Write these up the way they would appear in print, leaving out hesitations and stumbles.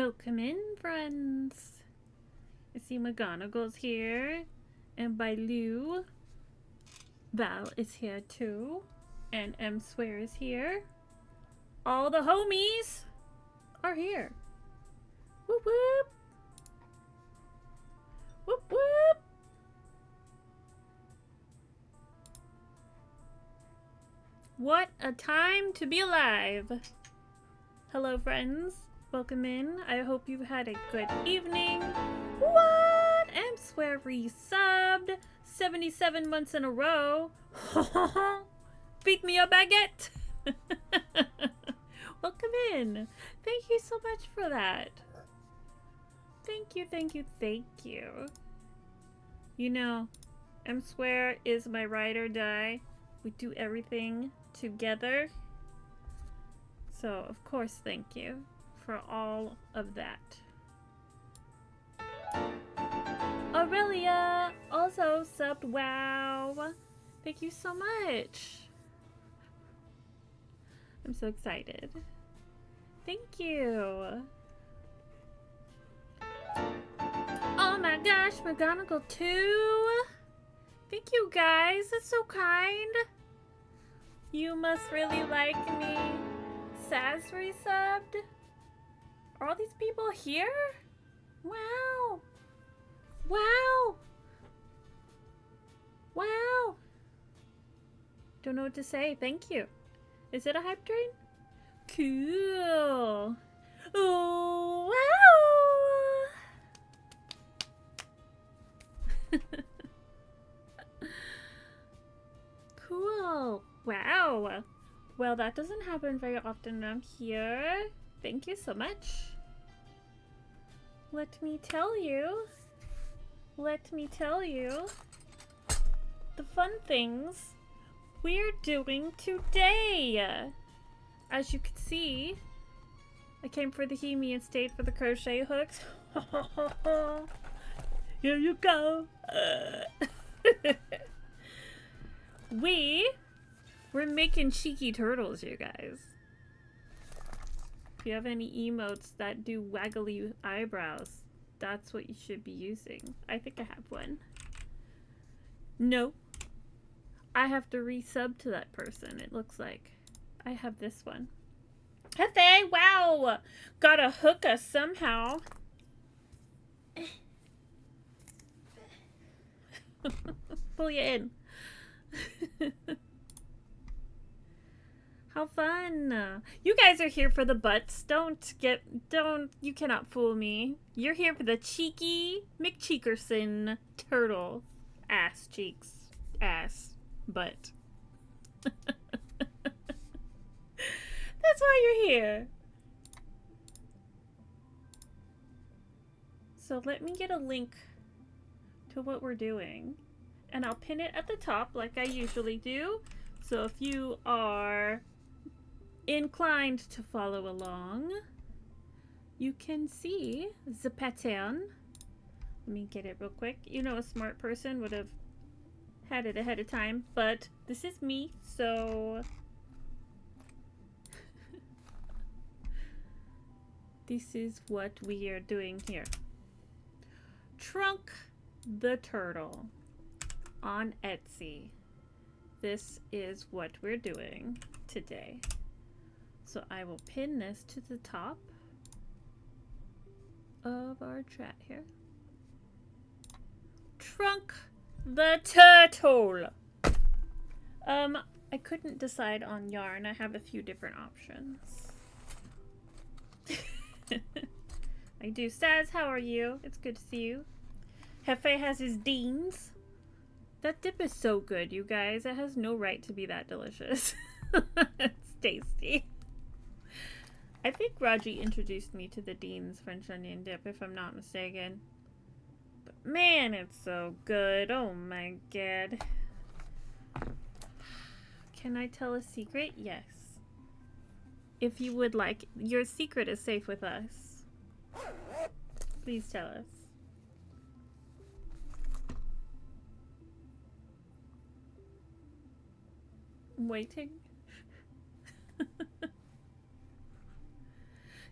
Welcome in, friends. I see McGonagall's here, and Bailu. Val is here too, and M Swear is here. All the homies are here. Whoop whoop. Whoop whoop. What a time to be alive. Hello, friends. Welcome in. I hope you've had a good evening. What? M Swear resubbed 77 months in a row. Beat me a baguette. Welcome in. Thank you so much for that. Thank you, thank you, thank you. You know, M Swear is my ride or die. We do everything together. So, of course, thank you for all of that. Aurelia also subbed. Wow. Thank you so much. I'm so excited. Thank you. Oh my gosh, McGonagall too. Thank you guys. That's so kind. You must really like me. Saz resubbed. Are all these people here? Wow. Wow. Wow. Don't know what to say. Thank you. Is it a hype train? Cool. Oh, wow. Cool. Wow. Well, that doesn't happen very often around here. Thank you so much. Let me tell you the fun things we're doing today. As you can see, I came for the Hemi and stayed for the crochet hooks. Here you go. We're making cheeky turtles, you guys. If you have any emotes that do waggly eyebrows, that's what you should be using. I think I have one. No. I have to resub to that person, it looks like. I have this one. Hefe, wow! Gotta hook us somehow. Pull you in. How fun. You guys are here for the butts. You cannot fool me. You're here for the cheeky McCheekerson turtle. Ass cheeks. Ass. Butt. That's why you're here. So let me get a link to what we're doing. And I'll pin it at the top like I usually do. So if you are inclined to follow along, you can see the pattern. Let me get it real quick. You know, a smart person would have had it ahead of time, but this is me, so this is what we are doing here. Trunk the turtle on Etsy. This is what we're doing today. So I will pin this to the top of our chat here. Trunk the turtle. I couldn't decide on yarn. I have a few different options. I do. Saz, how are you? It's good to see you. Hefe has his deans. That dip is so good, you guys. It has no right to be that delicious. It's tasty. I think Raji introduced me to the Dean's French onion dip, if I'm not mistaken. But man, it's so good. Oh my god. Can I tell a secret? Yes. If you would like, your secret is safe with us. Please tell us. I'm waiting.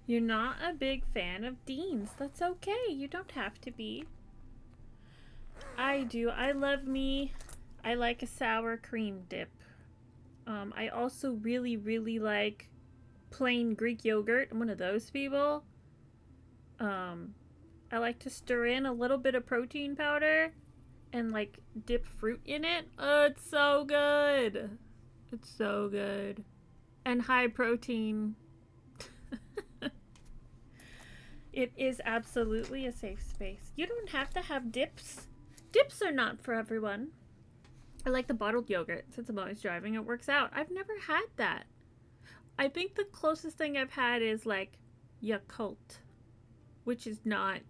You're not a big fan of Dean's. That's okay. You don't have to be. I do. I love me. I like a sour cream dip. I also really, really like plain Greek yogurt. I'm one of those people. I like to stir in a little bit of protein powder and like dip fruit in it. Oh, it's so good. It's so good. And high protein. It is absolutely a safe space. You don't have to have dips. Dips are not for everyone. I like the bottled yogurt. Since I'm always driving, it works out. I've never had that. I think the closest thing I've had is like Yakult, which is not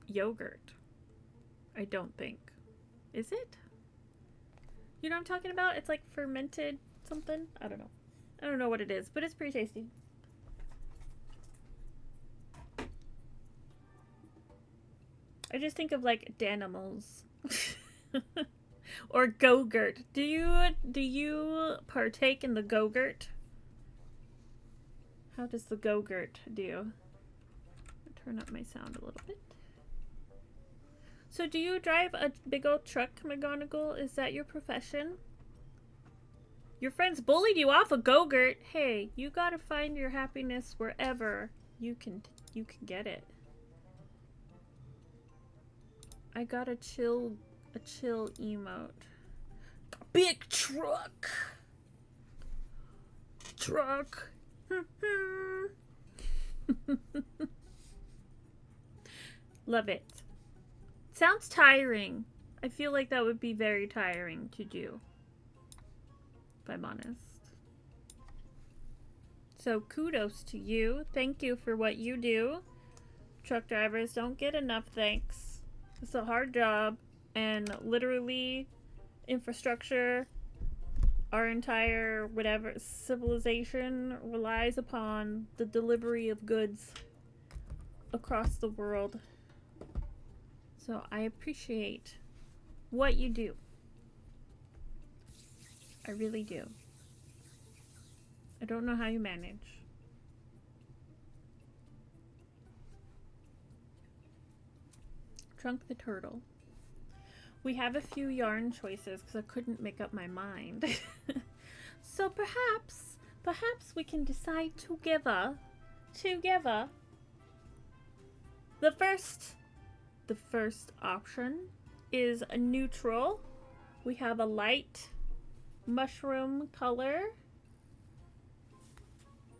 yogurt. I don't think. Is it? You know what I'm talking about? It's like fermented something. I don't know. I don't know what it is, but it's pretty tasty. I just think of like Danimals. Or Go-Gurt. Do you partake in the Go-Gurt? How does the Go-Gurt do? I'll turn up my sound a little bit. So do you drive a big old truck, McGonagall? Is that your profession? Your friends bullied you off a Go-Gurt. Hey, you gotta find your happiness wherever you can get it. I got a chill emote. Big truck. Truck. Love it. Sounds tiring. I feel like that would be very tiring to do, if I'm honest. So kudos to you. Thank you for what you do. Truck drivers don't get enough thanks. It's a hard job. And literally, infrastructure, our entire whatever civilization relies upon the delivery of goods across the world. So I appreciate what you do. I really do. I don't know how you manage. Trunk the Turtle. We have a few yarn choices because I couldn't make up my mind. So perhaps we can decide together. The first option is a neutral. We have a light mushroom color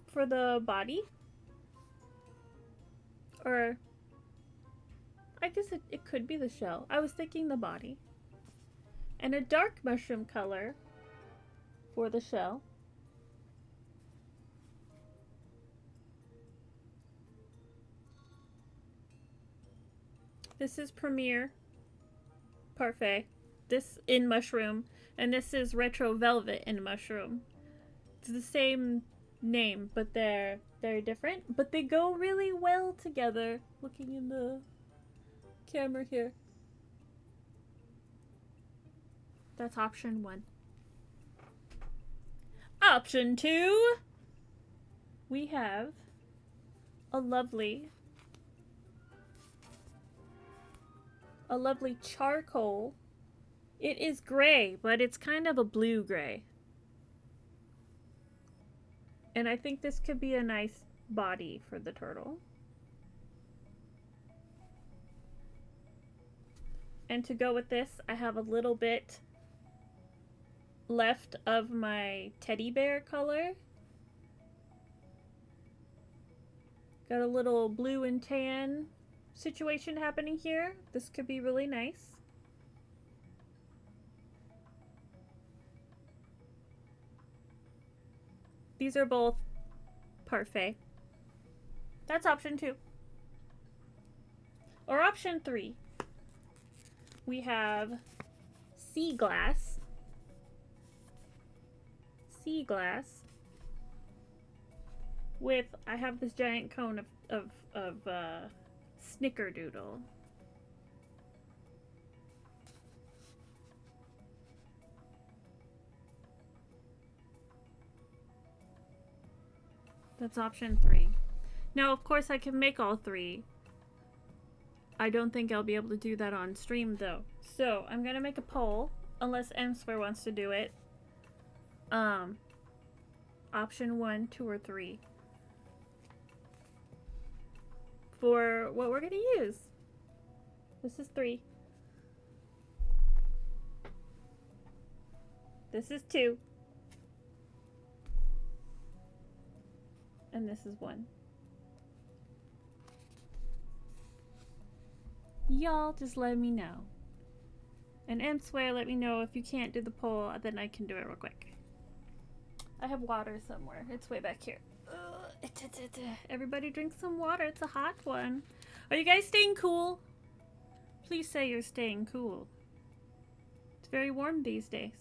for the body. Or I guess it could be the shell. I was thinking the body. And a dark mushroom color for the shell. This is Premier Parfait. This in mushroom. And this is Retro Velvet in mushroom. It's the same name, but they're very different. But they go really well together. Looking in the camera here. That's option 1. Option 2. We have a lovely charcoal. It is gray, but it's kind of a blue gray. And I think this could be a nice body for the turtle. And to go with this, I have a little bit left of my teddy bear color. Got a little blue and tan situation happening here. This could be really nice. These are both Parfait. That's option 2. Or option 3. We have sea glass with, I have this giant cone of snickerdoodle. That's option 3. Now, of course, I can make all 3. I don't think I'll be able to do that on stream, though. So, I'm gonna make a poll, unless Mswear wants to do it. Option 1, 2, or 3. For what we're gonna use. This is 3. This is 2. And this is 1. Y'all just let me know. And Mswear, let me know if you can't do the poll, then I can do it real quick. I have water somewhere. It's way back here. Everybody drink some water. It's a hot one. Are you guys staying cool? Please say you're staying cool. It's very warm these days.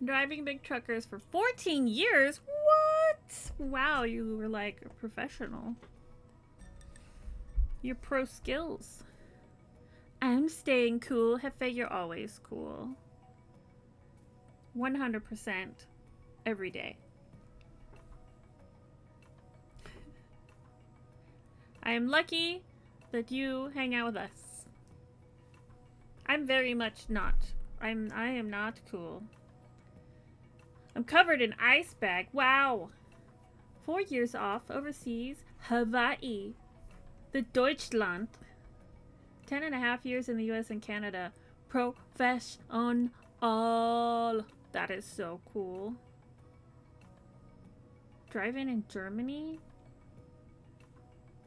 Driving big truckers for 14 years? What? Wow, you were like a professional. You're pro skills. I'm staying cool. Hefe, you're always cool. 100% every day. I am lucky that you hang out with us. I'm very much not. I am not cool. I'm covered in ice bag. Wow. 4 years off overseas. Hawaii. The Deutschland. 10.5 years in the US and Canada. Professional. That is so cool. Driving in Germany?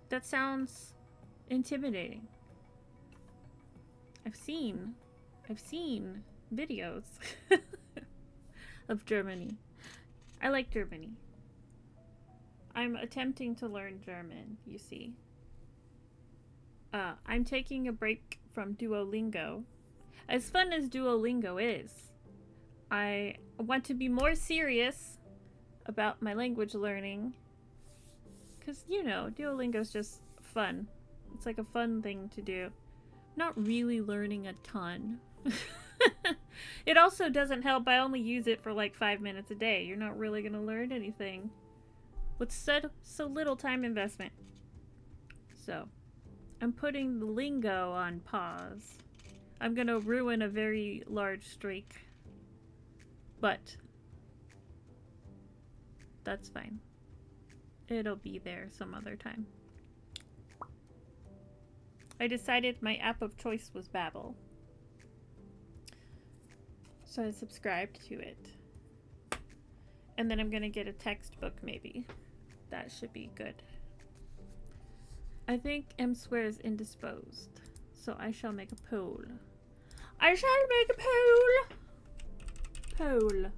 That sounds intimidating. I've seen videos of Germany. I like Germany. I'm attempting to learn German, you see. I'm taking a break from Duolingo. As fun as Duolingo is, I want to be more serious about my language learning. Because, you know, Duolingo's just fun. It's like a fun thing to do. Not really learning a ton. It also doesn't help. I only use it for like 5 minutes a day. You're not really going to learn anything with so little time investment. So, I'm putting the lingo on pause. I'm going to ruin a very large streak. But that's fine. It'll be there some other time. I decided my app of choice was Babbel. So I subscribed to it. And then I'm gonna get a textbook maybe. That should be good. I think Mswear is indisposed. So I shall make a poll. I shall make a poll. Poll.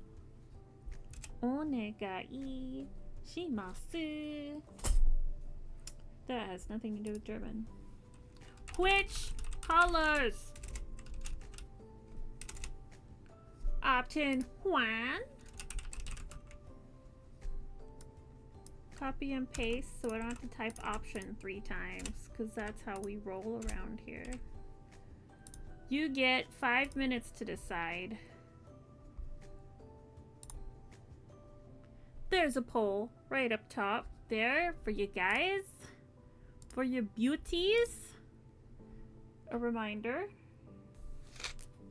Onegai shimasu. That has nothing to do with German. Which colors? Option 1. Copy and paste so I don't have to type option 3 times, because that's how we roll around here. You get 5 minutes to decide. There's a poll right up top there for you guys. For your beauties. A reminder.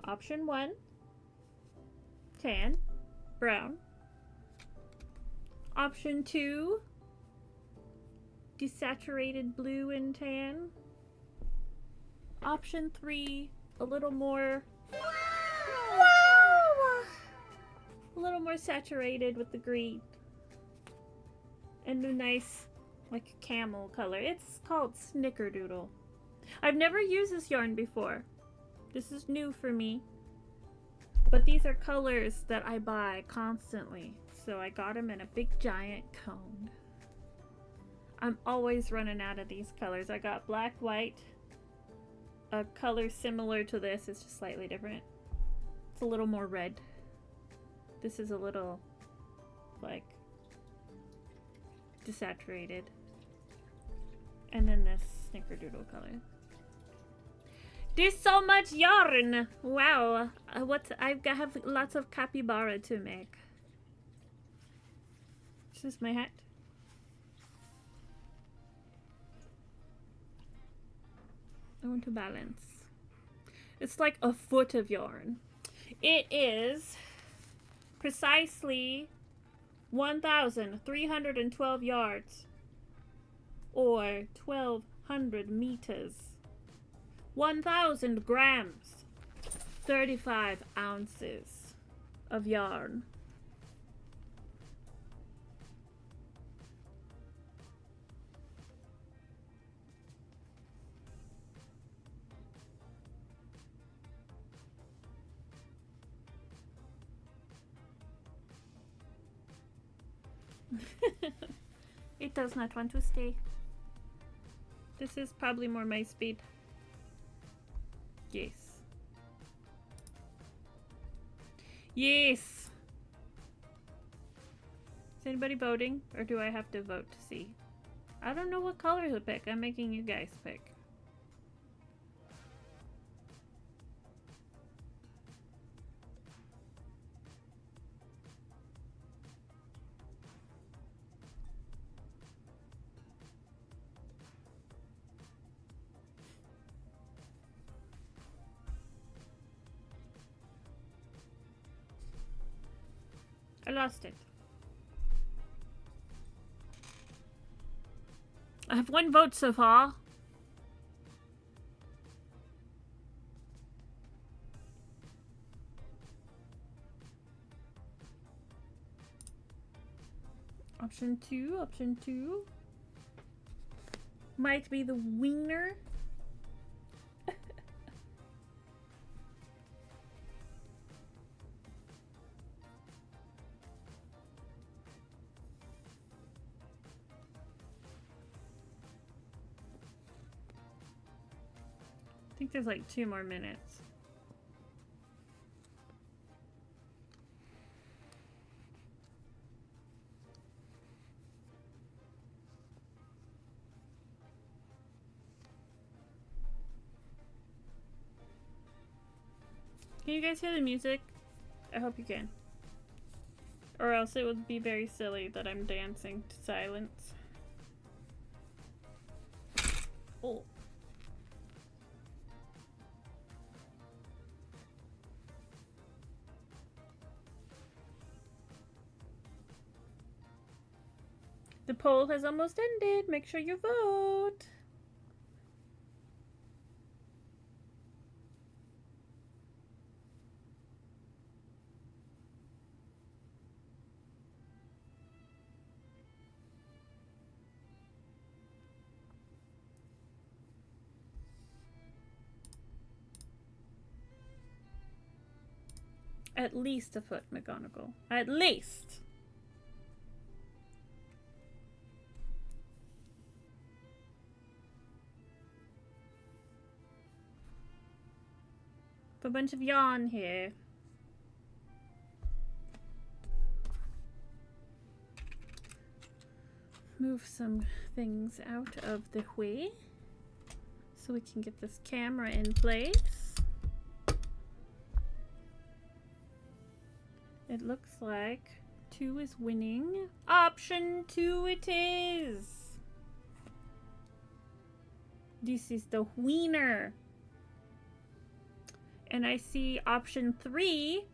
Option 1. Tan. Brown. Option 2. Desaturated blue and tan. Option 3. A little more... Wow! A little more saturated with the green. And a nice, like, camel color. It's called Snickerdoodle. I've never used this yarn before. This is new for me. But these are colors that I buy constantly. So I got them in a big giant cone. I'm always running out of these colors. I got black, white. A color similar to this. It's just slightly different. It's a little more red. This is a little, like, desaturated. And then this Snickerdoodle color. There's so much yarn! Wow. I have lots of capybara to make. Is this my hat? I want to balance. It's like a foot of yarn. It is precisely 1,312 yards, or 1,200 meters, 1,000 grams, 35 ounces of yarn. It does not want to stay. This is probably more my speed. Yes. Yes! Is anybody voting? Or do I have to vote to see? I don't know what color to pick. I'm making you guys pick. I lost it. I have 1 vote so far. Option 2, option 2. Might be the wiener. I think there's like 2 more minutes. Can you guys hear the music? I hope you can. Or else it would be very silly that I'm dancing to silence. Oh. The poll has almost ended. Make sure you vote. At least a foot, McGonagall. At least. A bunch of yarn here. Move some things out of the way so we can get this camera in place. It looks like 2 is winning. Option 2 it is. This is the wiener. And I see option 3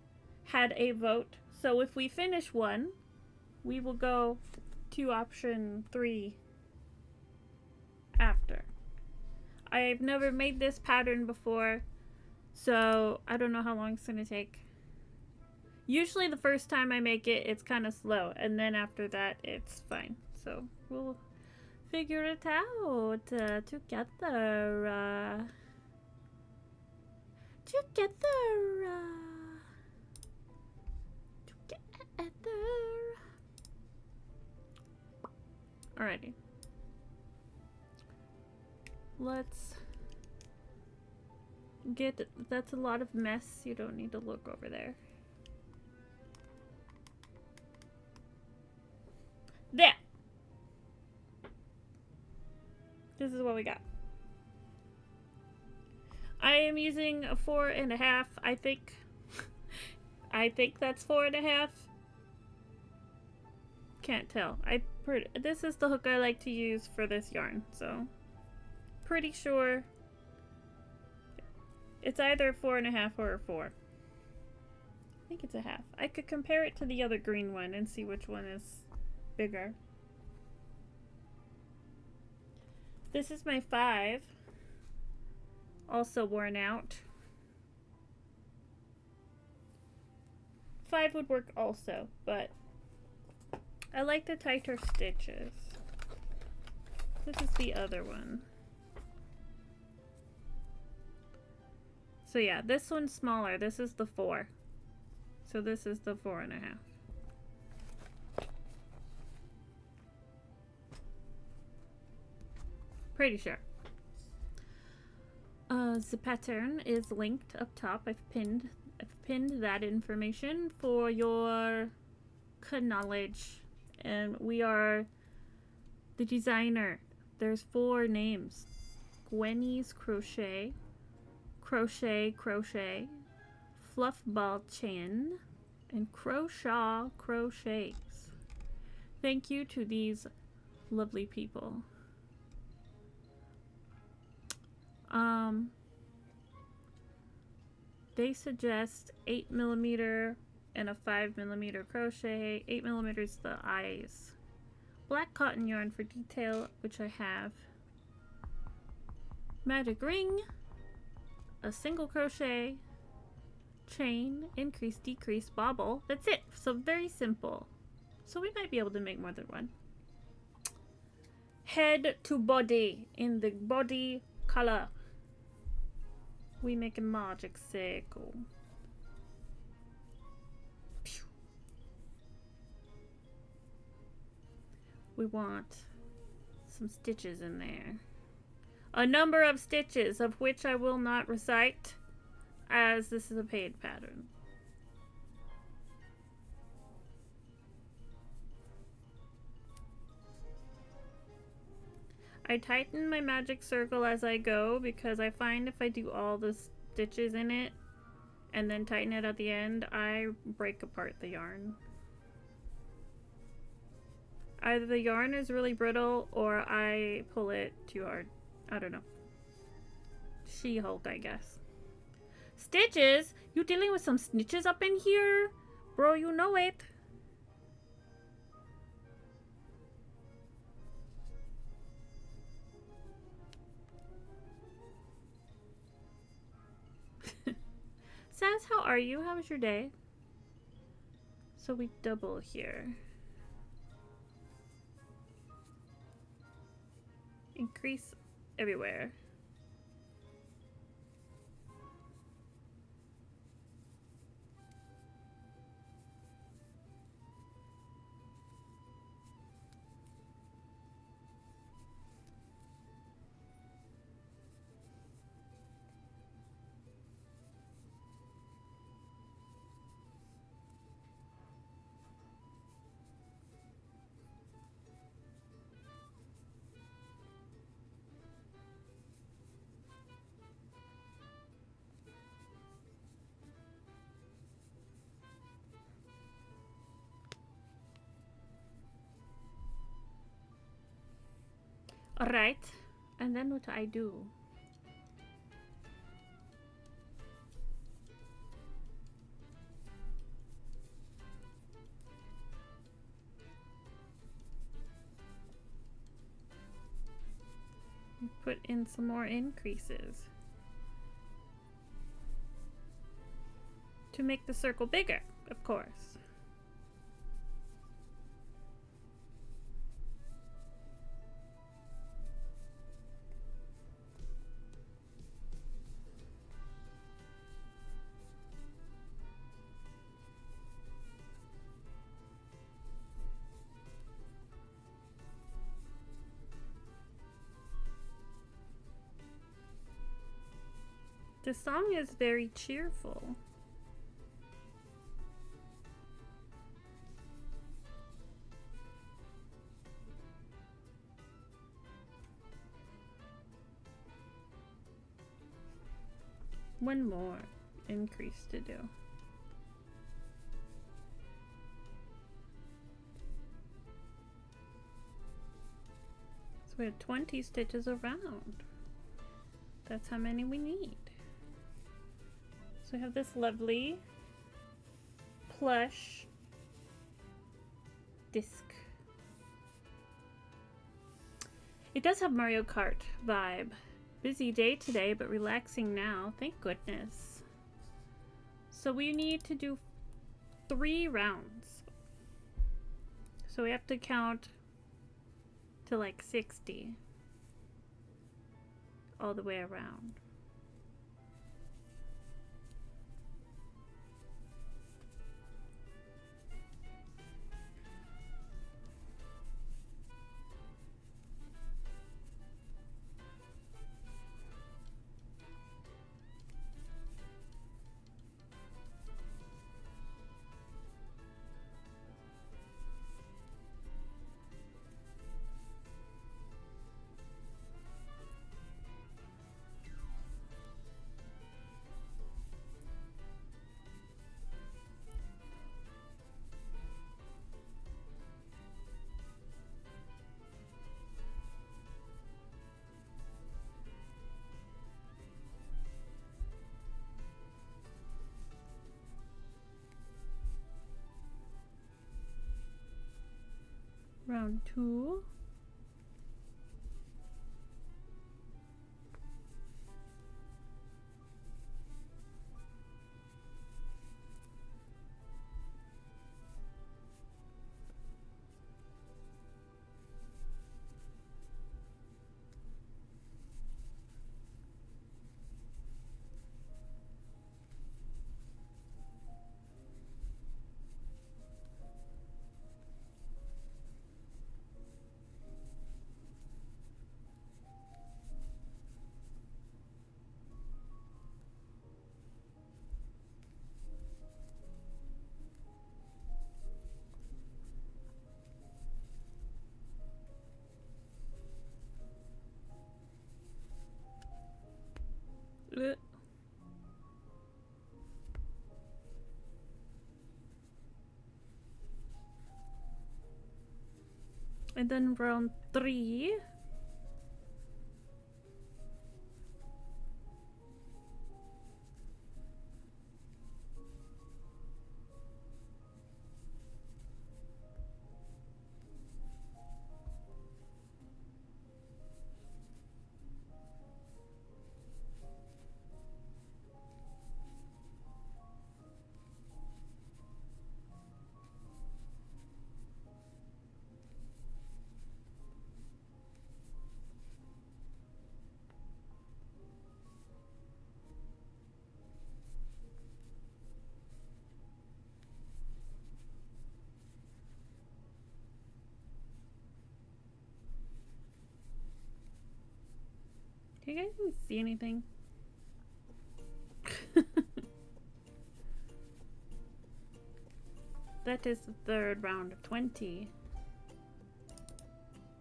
had a vote. So if we finish one, we will go to option 3 after. I've never made this pattern before, so I don't know how long it's gonna take. Usually the first time I make it, it's kind of slow, and then after that, it's fine. So we'll figure it out together. Together. Alrighty. Let's get, that's a lot of mess. You don't need to look over there. There! This is what we got. I am using a 4.5, I think. I think that's 4.5. Can't tell. This is the hook I like to use for this yarn, so pretty sure it's either 4.5 or a 4. I think it's a half. I could compare it to the other green one and see which one is bigger. This is my 5, also worn out. 5 would work also, but I like the tighter stitches. This is the other one. So yeah, this one's smaller. This is the 4. So this is the 4.5. Pretty sure. The pattern is linked up top. I've pinned that information for your knowledge. And we are the designer. There's 4 names: GwenniezCrochet, Crochet, Fluffbaellchen, and Crochets. Thank you to these lovely people. They suggest 8mm and a 5mm crochet. 8mm is the eyes. Black cotton yarn for detail, which I have. Magic ring, a single crochet, chain, increase, decrease, bobble. That's it. So very simple. So we might be able to make more than one. Head to body in the body color. We make a magic circle. Pew. We want some stitches in there. A number of stitches, of which I will not recite, as this is a paid pattern. I tighten my magic circle as I go, because I find if I do all the stitches in it and then tighten it at the end, I break apart the yarn. Either the yarn is really brittle or I pull it too hard. I don't know. She-Hulk, I guess. Stitches? You dealing with some snitches up in here? Bro, you know it. Sass, how are you? How was your day? So we double here. Increase everywhere. Alright, and then what I do? Put in some more increases to make the circle bigger, of course. The song is very cheerful. One more increase to do. We're 20 stitches around. That's how many we need. So we have this lovely plush disc. It does have Mario Kart vibe. Busy day today, but relaxing now. Thank goodness. So we need to do 3 rounds. So we have to count to like 60 all the way around. Round 2. And then round 3. Do you guys even see anything? That is the 3rd round of 20.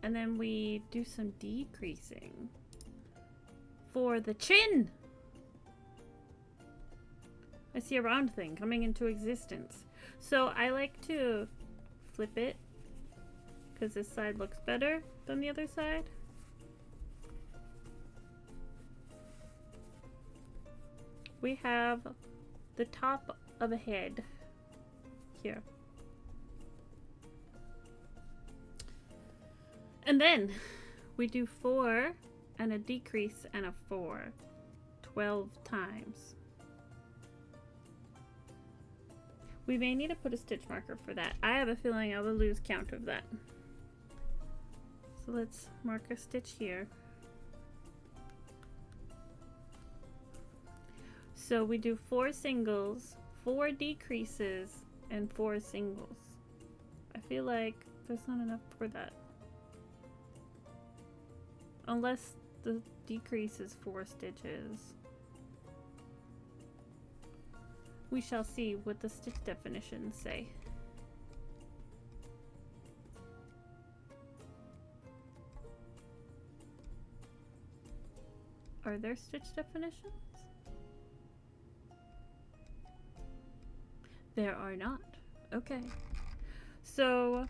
And then we do some decreasing for the chin. I see a round thing coming into existence. So I like to flip it because this side looks better than the other side. We have the top of a head here. And then we do 4 and a decrease and a 4, 12 times. We may need to put a stitch marker for that. I have a feeling I will lose count of that. So let's mark a stitch here. So we do 4 singles, 4 decreases, and 4 singles. I feel like there's not enough for that. Unless the decrease is 4 stitches. We shall see what the stitch definitions say. Are there stitch definitions? There are not. Okay. So,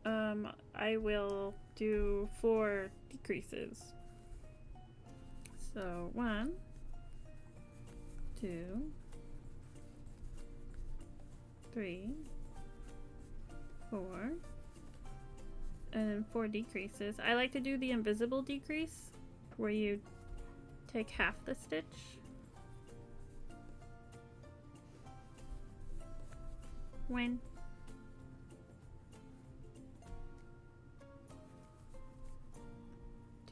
I will do 4 decreases. So 1, 2, 3, 4, and then 4 decreases. I like to do the invisible decrease where you take half the stitch. When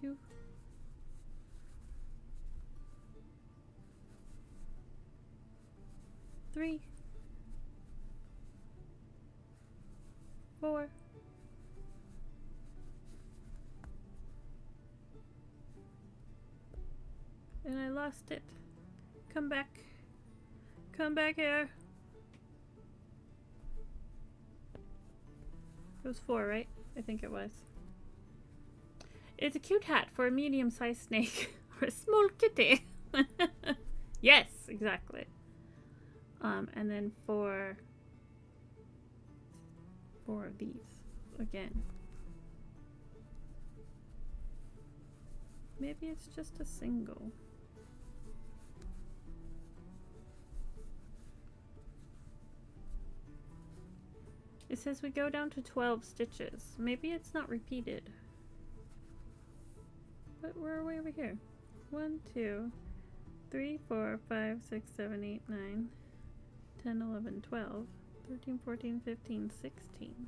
2, 3, 4, and I lost it. Come back here. It was 4, right? I think it was. It's a cute hat for a medium-sized snake or a small kitty. Yes, exactly. And then 4 of these again. Maybe it's just a single. It says we go down to 12 stitches. Maybe it's not repeated. But where are we over here? 1, 2, 3, 4, 5, 6, 7, 8, 9, 10, 11, 12, 13, 14, 15, 16.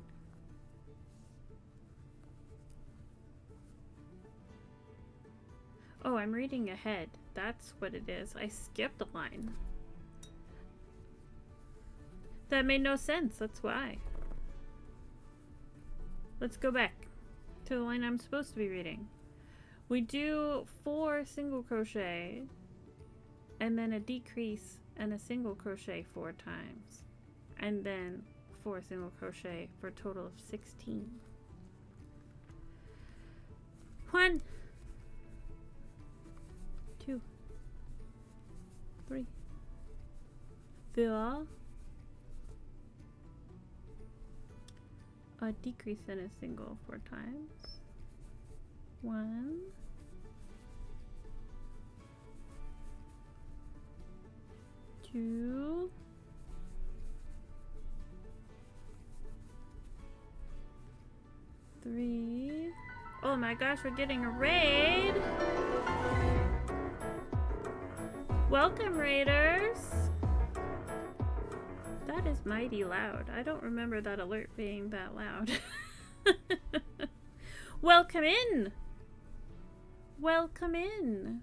Oh, I'm reading ahead. That's what it is. I skipped a line. That made no sense. That's why. Let's go back to the line I'm supposed to be reading. We do 4 single crochet and then a decrease and a single crochet 4 times, and then 4 single crochet for a total of 16. 1, 2, 3, 4, a decrease and a single 4 times. 1, 2, 3. Oh my gosh, we're getting a raid! Welcome, raiders! That is mighty loud. I don't remember that alert being that loud. Welcome in! Welcome in!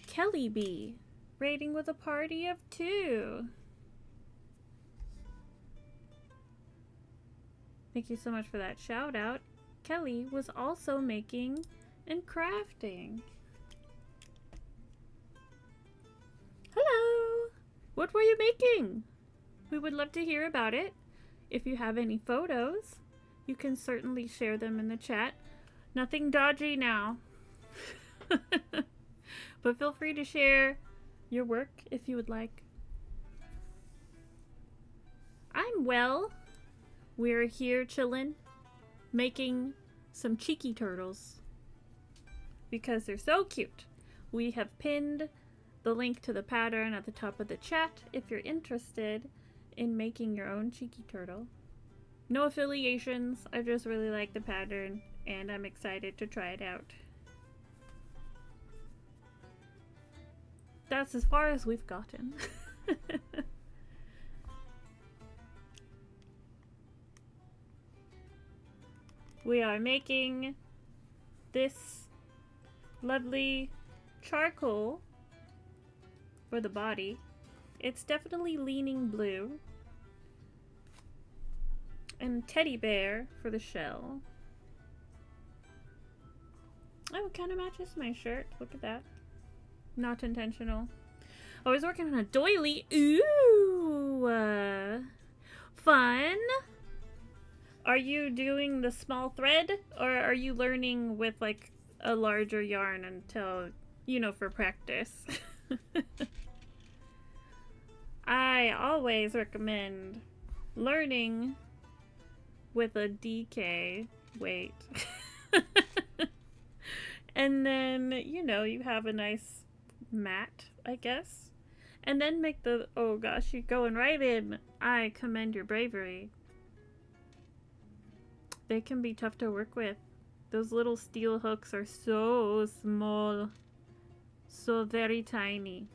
Kelly B, raiding with a party of 2. Thank you so much for that shout out. Kelly was also making and crafting. Hello! What were you making? We would love to hear about it. If you have any photos, you can certainly share them in the chat. Nothing dodgy now. But feel free to share your work if you would like. I'm well. We're here chilling, making some cheeky turtles because they're so cute. We have pinned the link to the pattern at the top of the chat if you're interested in making your own cheeky turtle. No affiliations, I just really like the pattern and I'm excited to try it out. That's as far as we've gotten. We are making this lovely charcoal for the body. It's definitely leaning blue. And teddy bear for the shell. Oh, it kind of matches my shirt. Look at that. Not intentional. I was working on a doily. Ooh! Fun! Are you doing the small thread? Or are you learning with like a larger yarn until you know, for practice. I always recommend learning with a DK weight. And then, you know, you have a nice mat, I guess. And then make the, oh gosh, you're going right in. I commend your bravery. They can be tough to work with. Those little steel hooks are so small. So very tiny.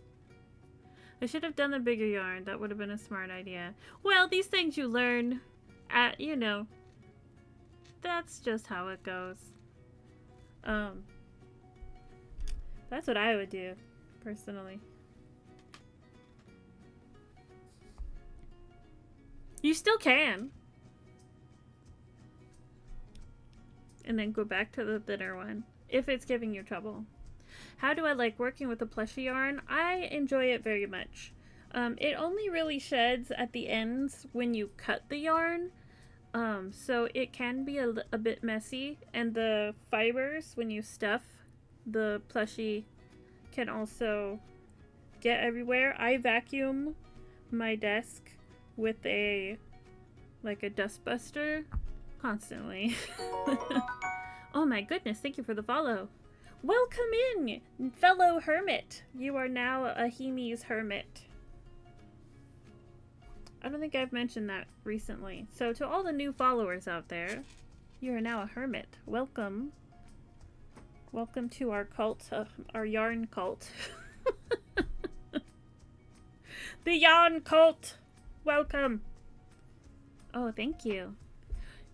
I should have done the bigger yarn. That would have been a smart idea. Well, these things you learn at, you know, that's just how it goes. That's what I would do, personally. You still can. And then go back to the thinner one, if it's giving you trouble. How do I like working with the plushie yarn? I enjoy it very much. It only really sheds at the ends when you cut the yarn. So it can be a bit messy, and the fibers, when you stuff the plushie, can also get everywhere. I vacuum my desk with a dust buster constantly. Oh my goodness, thank you for the follow. Welcome in, fellow hermit. You are now a Hemi's hermit. I don't think I've mentioned that recently. So to all the new followers out there, you are now a hermit. Welcome. Welcome to our cult, our yarn cult. The yarn cult. Welcome. Oh, thank you.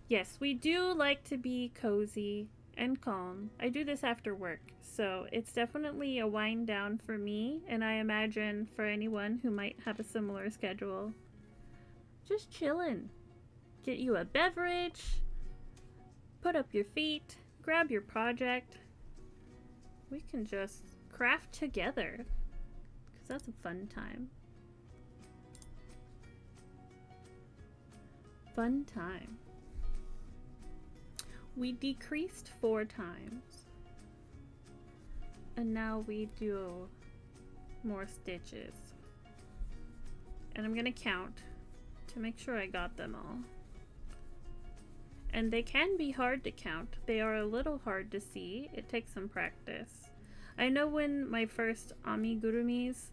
Yes, we do like to be cozy and calm. I do this after work, so it's definitely a wind down for me, and I imagine for anyone who might have a similar schedule. Just chillin'. Get you a beverage, put up your feet, grab your project. We can just craft together, because that's a fun time. Fun time. We decreased 4 times. And now we do more stitches. And I'm gonna count to make sure I got them all. And they can be hard to count. They are a little hard to see. It takes some practice. I know when my first amigurumis,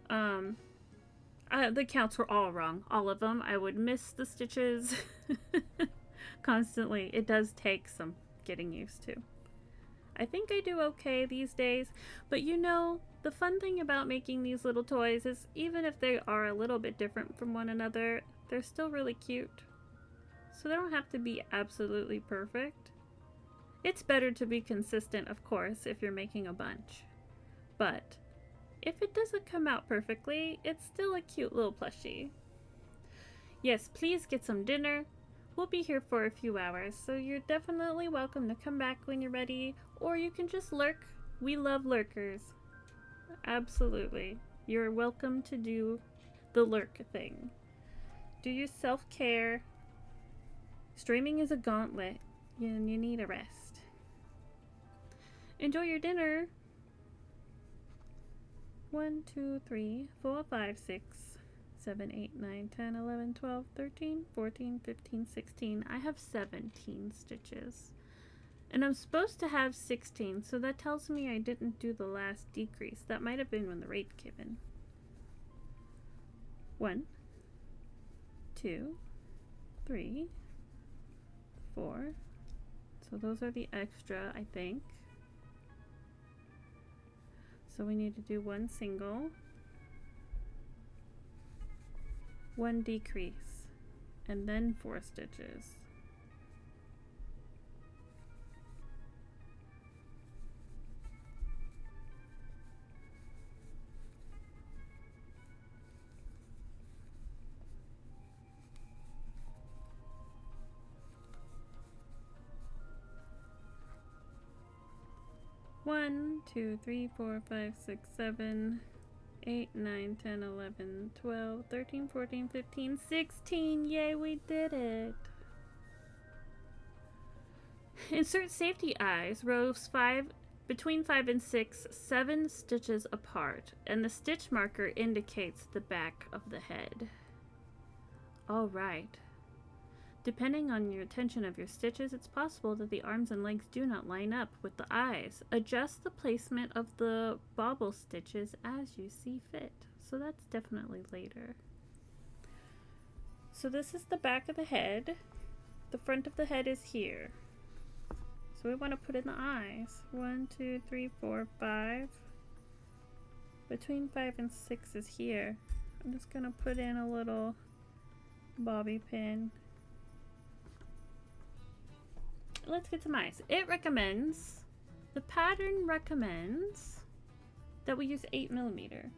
the counts were all wrong. All of them. I would miss the stitches constantly. It does take some getting used to. I think I do okay these days, but you know, the fun thing about making these little toys is even if they are a little bit different from one another, they're still really cute. So they don't have to be absolutely perfect. It's better to be consistent, of course, if you're making a bunch. But if it doesn't come out perfectly, it's still a cute little plushie. Yes, please get some dinner. We'll be here for a few hours, so you're definitely welcome to come back when you're ready, or you can just lurk. We love lurkers. Absolutely. You're welcome to do the lurk thing. Do your self-care. Streaming is a gauntlet, and you need a rest. Enjoy your dinner. 1, 2, 3, 4, 5, 6, 7, 8, 9, 10, 11, 12, 13, 14, 15, 16. I have 17 stitches. And I'm supposed to have 16, so that tells me I didn't do the last decrease. That might have been when the rate came in. 1, 2, 3, 4. So those are the extra, I think. So we need to do 1 single, 1 decrease, and then 4 stitches. One, 2, 3, 4, 5, 6, 7, 8, 9, 10, 11, 12, 13, 14, 15, 16. Yay, we did it. Insert safety eyes, rows 5 between 5 and 6, 7 stitches apart, and the stitch marker indicates the back of the head. All right. Depending on your tension of your stitches, it's possible that the arms and legs do not line up with the eyes. Adjust the placement of the bobble stitches as you see fit. So that's definitely later. So this is the back of the head. The front of the head is here. So we want to put in the eyes. 1, 2, 3, 4, 5. Between 5 and 6 is here. I'm just going to put in a little bobby pin. Let's get some eyes. The pattern recommends that we use 8mm.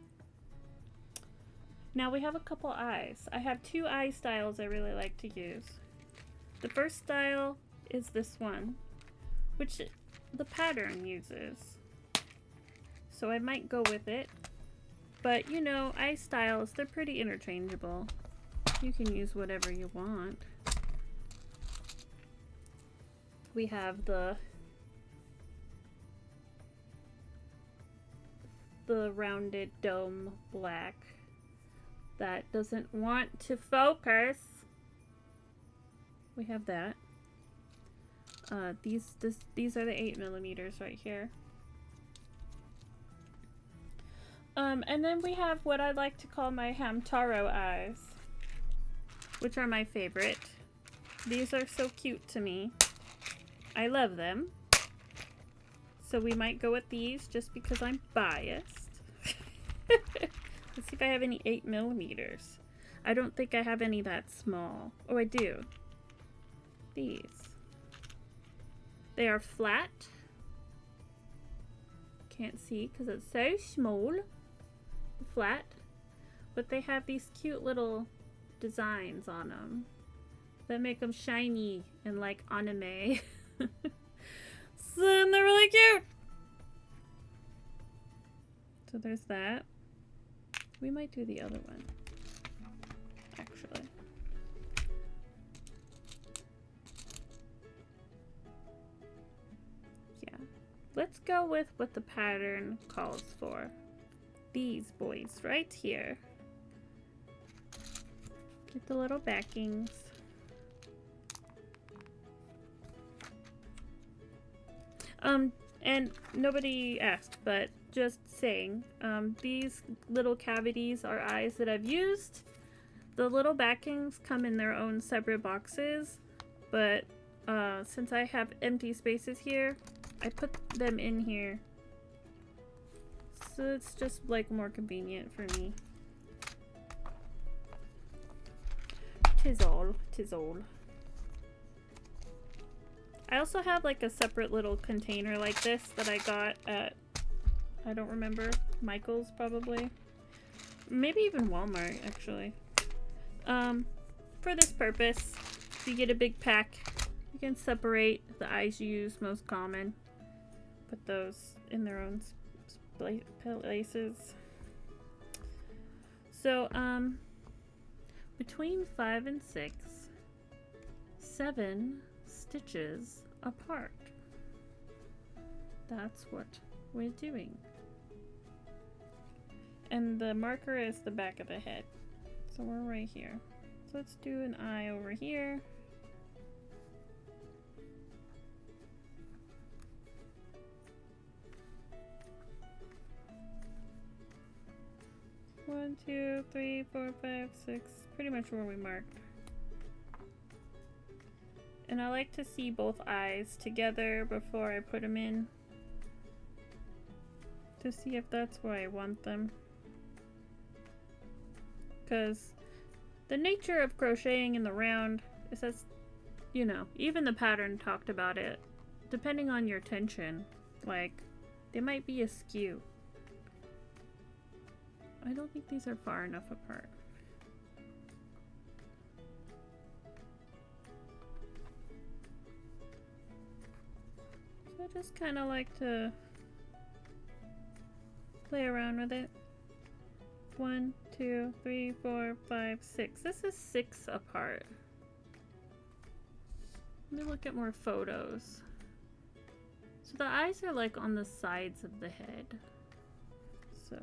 Now we have a couple eyes. I have 2 eye styles I really like to use. The first style is this one, which the pattern uses. So I might go with it. But you know, eye styles, they're pretty interchangeable. You can use whatever you want. We have the rounded dome black that doesn't want to focus. We have that. These are the 8mm right here. And then we have what I like to call my Hamtaro eyes, which are my favorite. These are so cute to me. I love them. So we might go with these just because I'm biased. Let's see if I have any 8mm. I don't think I have any that small. Oh, I do. These. They are flat. Can't see because it's so small. Flat. But they have these cute little designs on them that make them shiny and like anime. So they're really cute. So there's that. We might do the other one, actually. Yeah. Let's go with what the pattern calls for. These boys right here. Get the little backings. And nobody asked, but just saying, these little cavities are eyes that I've used. The little backings come in their own separate boxes, but since I have empty spaces here, I put them in here. So it's just like more convenient for me. Tis all, tis all. I also have like a separate little container like this that I got at, I don't remember, Michael's probably. Maybe even Walmart, actually. For this purpose, if you get a big pack, you can separate the eyes you use most common. Put those in their own places. So, between 5 and 6, 7 stitches apart. That's what we're doing. And the marker is the back of the head. So we're right here. So let's do an eye over here. One, 2, 3, 4, 5, 6. Pretty much where we marked. And I like to see both eyes together before I put them in, to see if that's where I want them. Because the nature of crocheting in the round is that, you know, even the pattern talked about it, depending on your tension, like, they might be askew. I don't think these are far enough apart. So I just kind of like to play around with it. 1, 2, 3, 4, 5, 6. This is 6 apart. Let me look at more photos. So the eyes are like on the sides of the head. So,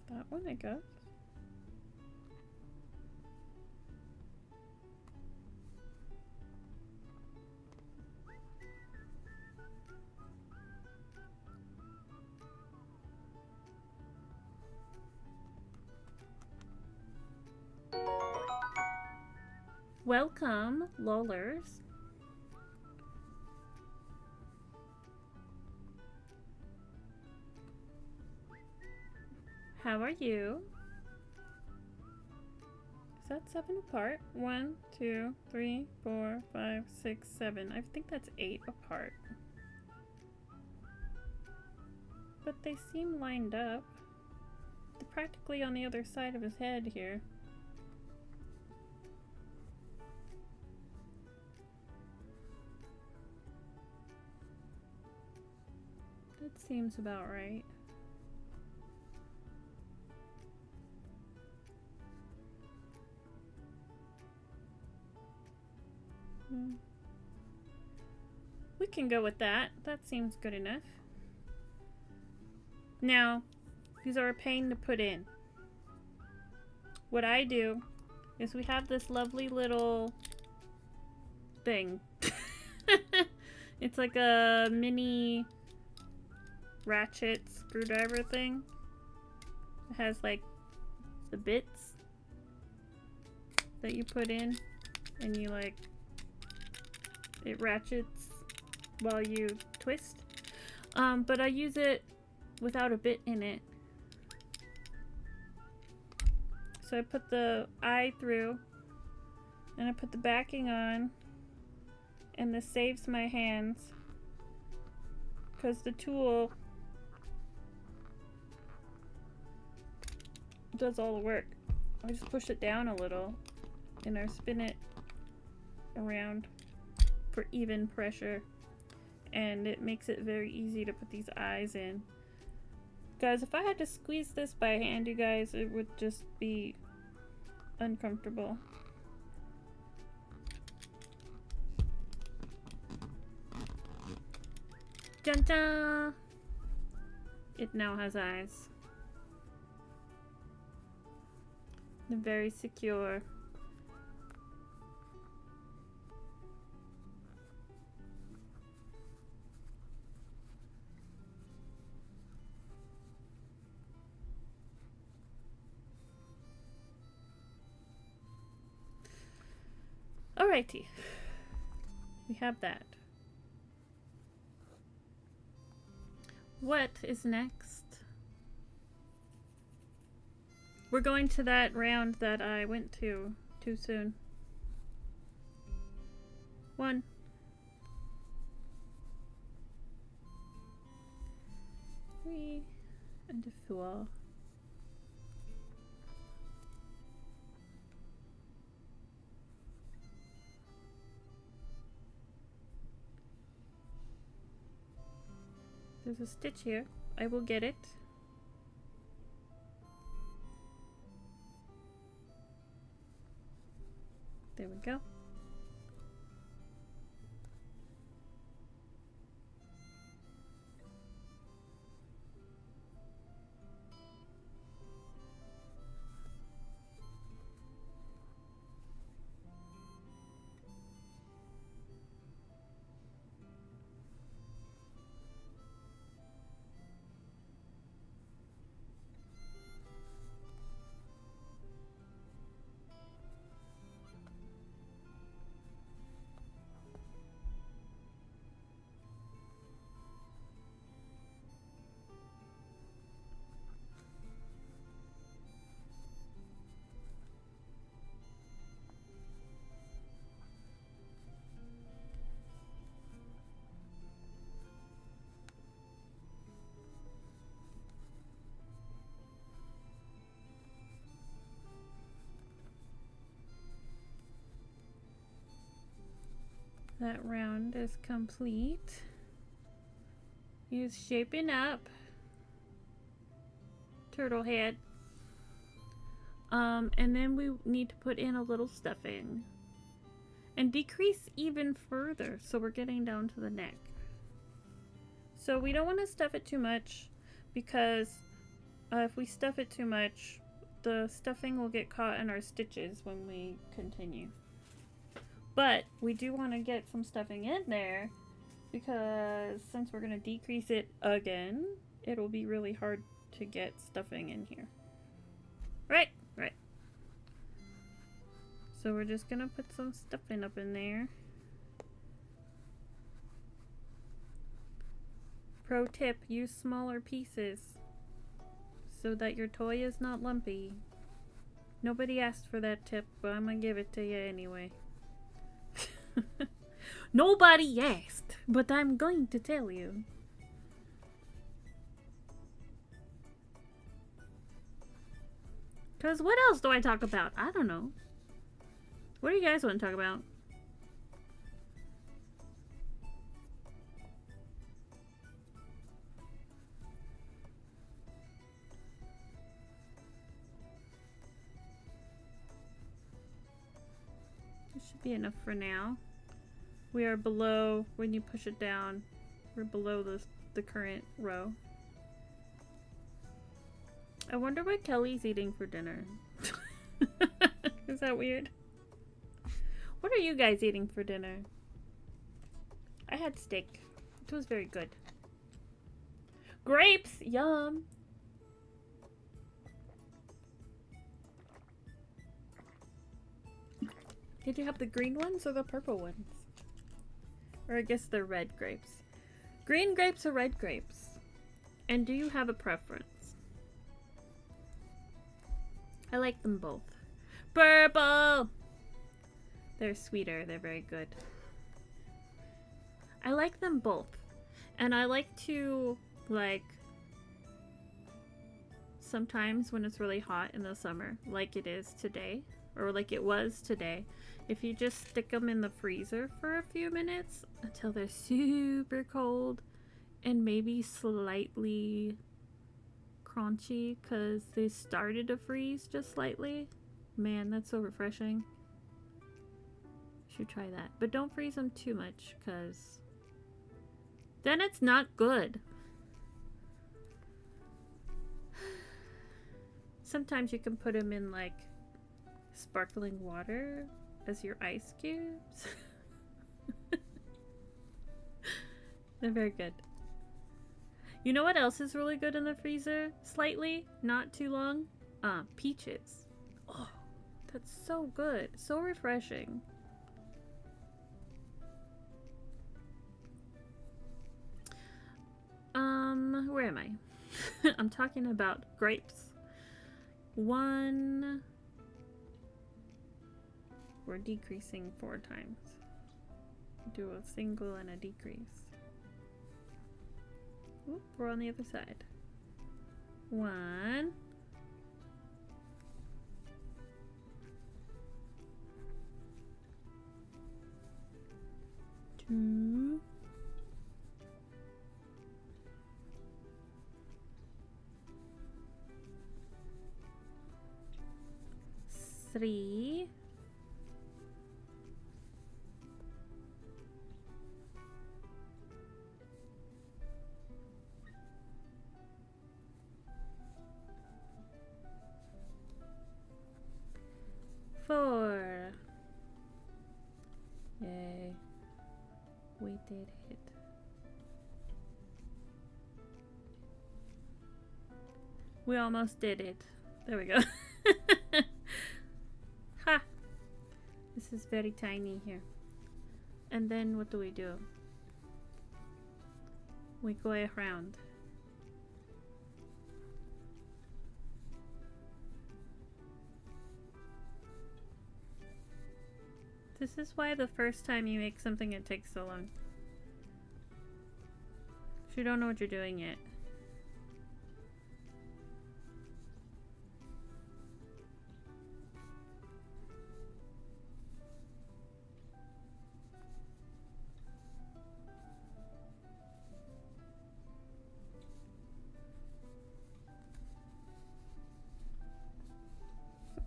that one, I guess. Welcome, Lollers. How are you? Is that 7 apart? 1, 2, 3, 4, 5, 6, 7. I think that's 8 apart. But they seem lined up. They're practically on the other side of his head here. That seems about right. We can go with that. That seems good enough. Now, these are a pain to put in. What I do is we have this lovely little thing. It's like a mini ratchet screwdriver thing. It has like the bits that you put in and you like it ratchets while you twist. But I use it without a bit in it. So I put the eye through and I put the backing on, and this saves my hands because the tool does all the work. I just push it down a little and I spin it around for even pressure, and it makes it very easy to put these eyes in. Guys, if I had to squeeze this by hand, you guys, it would just be uncomfortable. Dun dun! It now has eyes. They're very secure. Alrighty, we have that. What is next? We're going to that round that I went to too soon. 1. Three and a 4. There's a stitch here. I will get it. There we go. That round is complete. He's shaping up. Turtle head. And then we need to put in a little stuffing. And decrease even further, so we're getting down to the neck. So we don't want to stuff it too much, because if we stuff it too much, the stuffing will get caught in our stitches when we continue. But we do want to get some stuffing in there, because since we're going to decrease it again, it'll be really hard to get stuffing in here. Right. So we're just gonna put some stuffing up in there. Pro tip, use smaller pieces so that your toy is not lumpy. Nobody asked for that tip, but I'm gonna give it to you anyway. Nobody asked, but I'm going to tell you. Cause what else do I talk about? I don't know. What do you guys want to talk about? This should be enough for now. We are below, when you push it down, we're below the current row. I wonder what Kelly's eating for dinner. Is that weird? What are you guys eating for dinner? I had steak. It was very good. Grapes! Yum! Did you have the green ones or the purple ones? Or I guess they're red grapes. Green grapes or red grapes? And do you have a preference? I like them both. Purple! They're sweeter. They're very good. I like them both. And I like to, like, sometimes when it's really hot in the summer, like it is today, or like it was today, if you just stick them in the freezer for a few minutes until they're super cold and maybe slightly crunchy because they started to freeze just slightly. Man, that's so refreshing. Should try that. But don't freeze them too much because then it's not good. Sometimes you can put them in like sparkling water as your ice cubes. They're very good. You know what else is really good in the freezer? Slightly, not too long. Peaches. Oh, that's so good. So refreshing. Where am I? I'm talking about grapes. One. We're decreasing 4 times. Do a single and a decrease. Oop, we're on the other side. 1. 2. 3. 4. Yay. We did it. We almost did it. There we go. Ha! This is very tiny here. And then what do? We go around. This is why the first time you make something it takes so long. You don't know what you're doing yet.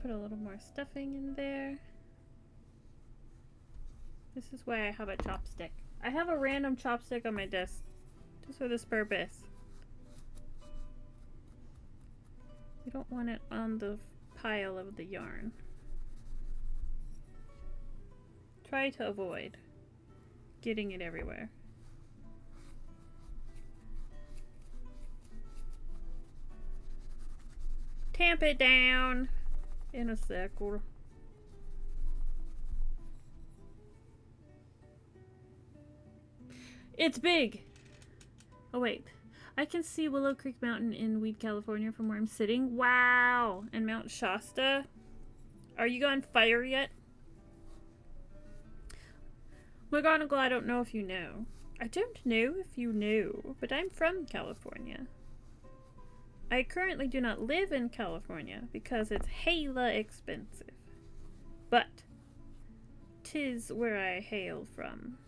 Put a little more stuffing in there. This is why I have a chopstick. I have a random chopstick on my desk just for this purpose. You don't want it on the pile of the yarn. Try to avoid getting it everywhere. Tamp it down in a circle. It's big! Oh wait, I can see Willow Creek Mountain in Weed, California from where I'm sitting. Wow! And Mount Shasta. Are you on fire yet? McGonagall, I don't know if you know. I don't know if you know, but I'm from California. I currently do not live in California because it's hella expensive. But 'tis where I hail from.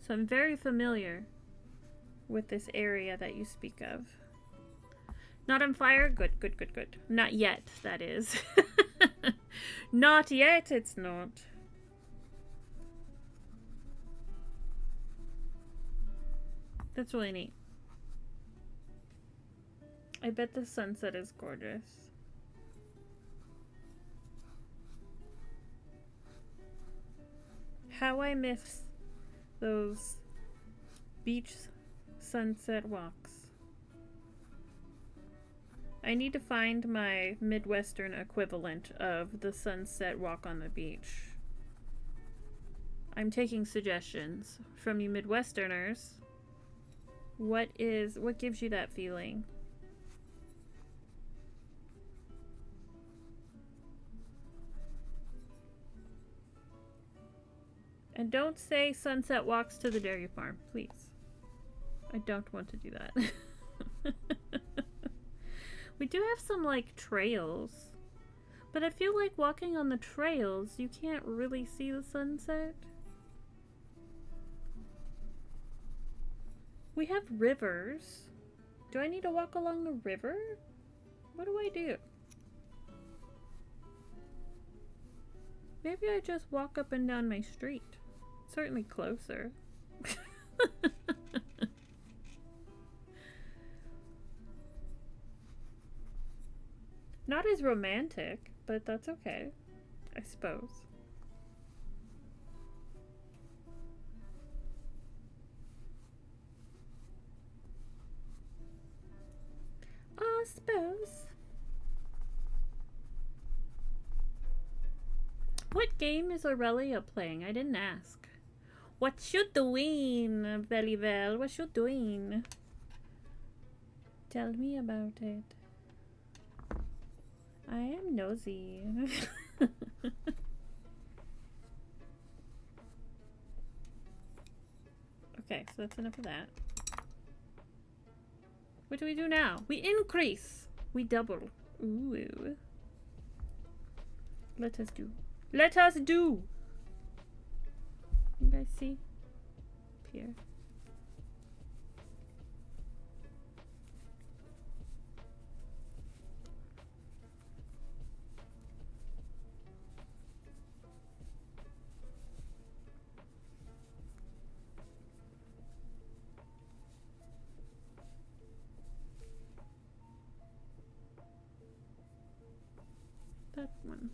So I'm very familiar with this area that you speak of. Not on fire? Good, good, good, good. Not yet, that is. Not yet, it's not. That's really neat. I bet the sunset is gorgeous. How I miss those beach sunset walks. I need to find my Midwestern equivalent of the sunset walk on the beach. I'm taking suggestions from you Midwesterners. What gives you that feeling? And don't say sunset walks to the dairy farm, please. I don't want to do that. We do have some, like, trails. But I feel like walking on the trails, you can't really see the sunset. We have rivers. Do I need to walk along the river? What do I do? Maybe I just walk up and down my street. Certainly closer. Not as romantic, but that's okay, I suppose. I suppose. What game is Aurelia playing? I didn't ask. What you doing, Bellybell? What you doing? Tell me about it. I am nosy. Okay, so that's enough of that. What do we do now? We increase. We double. Ooh. Let us do. Let us do! You guys see? Up here. That one.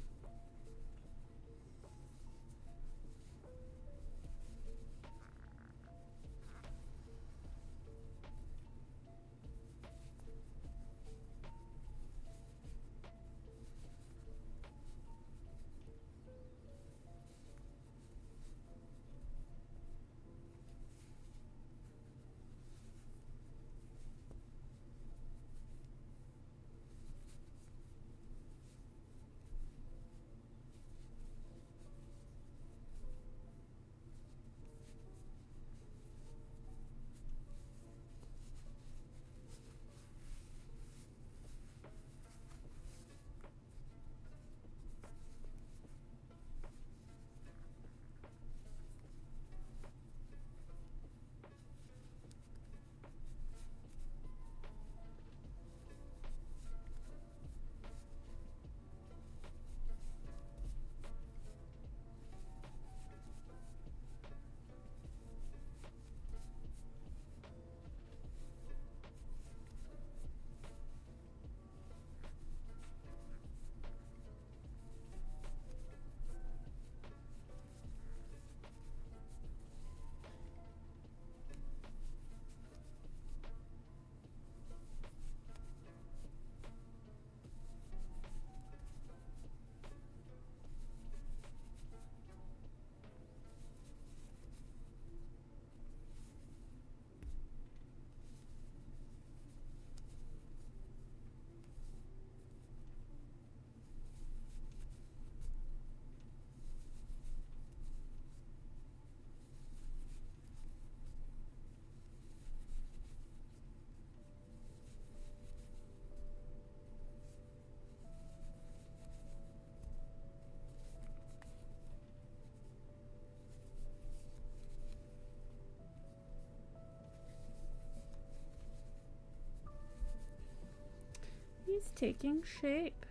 taking shape.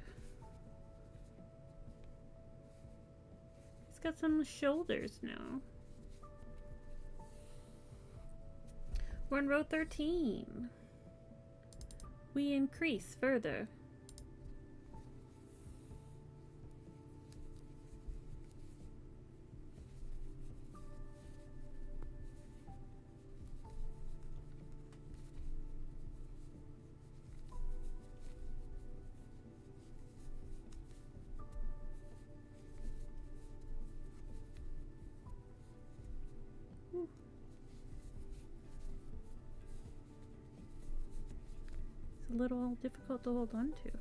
He's got some shoulders now. We're on row 13. We increase further. It's a little difficult to hold on to.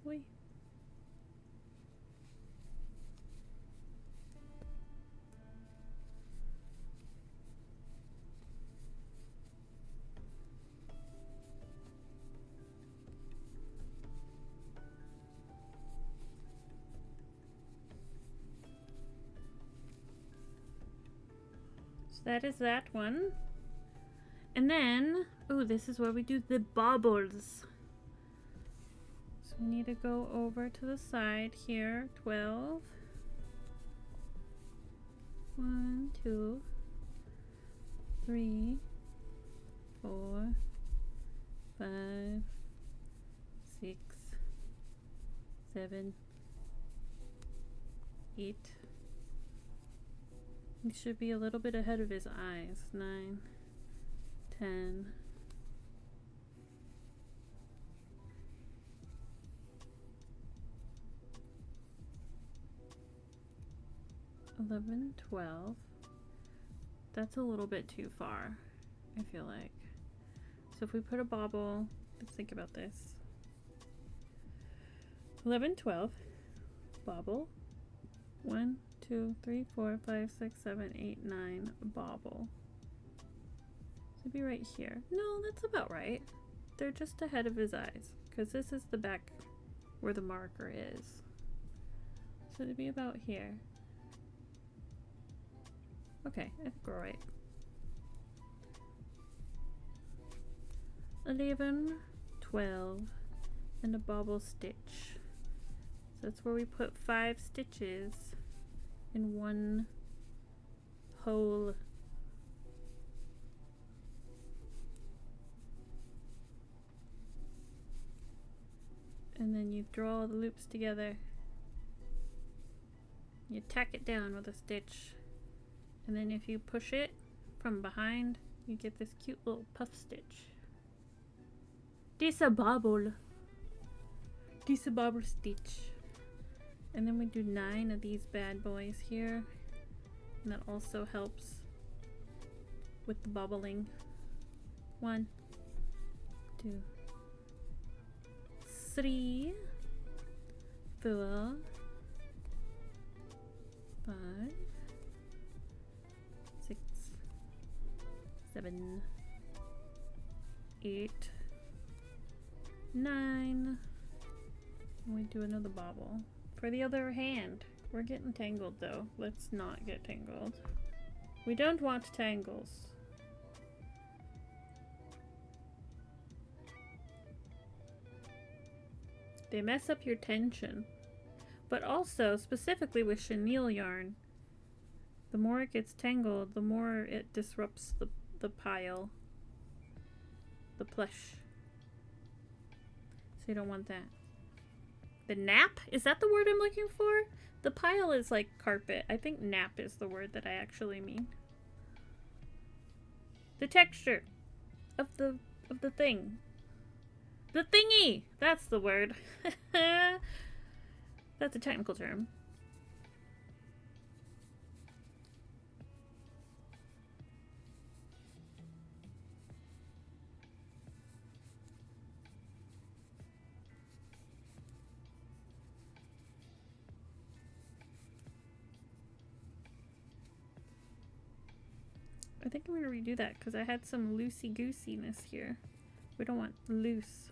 Wait. So that is that one. And then, oh, this is where we do the bobbles. So we need to go over to the side here. 12. 1, 2, 3, 4, 5, 6, 7, 8. He should be a little bit ahead of his eyes. 9, 10. 11, 12. That's a little bit too far, I feel like. So if we put a bobble, let's think about this. 11, 12, bobble. 1, 2, 3, 4, 5, 6, 7, 8, 9, bobble. So it'd be right here. No, that's about right. They're just ahead of his eyes, because this is the back where the marker is. So it'd be about here. Okay, I think we're right. 11, 12, and a bobble stitch. So that's where we put 5 stitches in one hole. And then you draw the loops together. You tack it down with a stitch. And then if you push it from behind, you get this cute little puff stitch. This a bobble. This a bobble stitch. And then we do 9 of these bad boys here. And that also helps with the bobbling. 1, 2, 3, 4, 5, 6, 7, 8, 9. And we do another bobble. For the other hand, we're getting tangled though. Let's not get tangled. We don't want tangles. They mess up your tension. But also, specifically with chenille yarn, the more it gets tangled, the more it disrupts the pile. The plush. So you don't want that. The nap? Is that the word I'm looking for? The pile is like carpet. I think nap is the word that I actually mean. The texture of the thing. The thingy! That's the word. That's a technical term. I think I'm gonna redo that because I had some loosey-goosiness here. We don't want loose.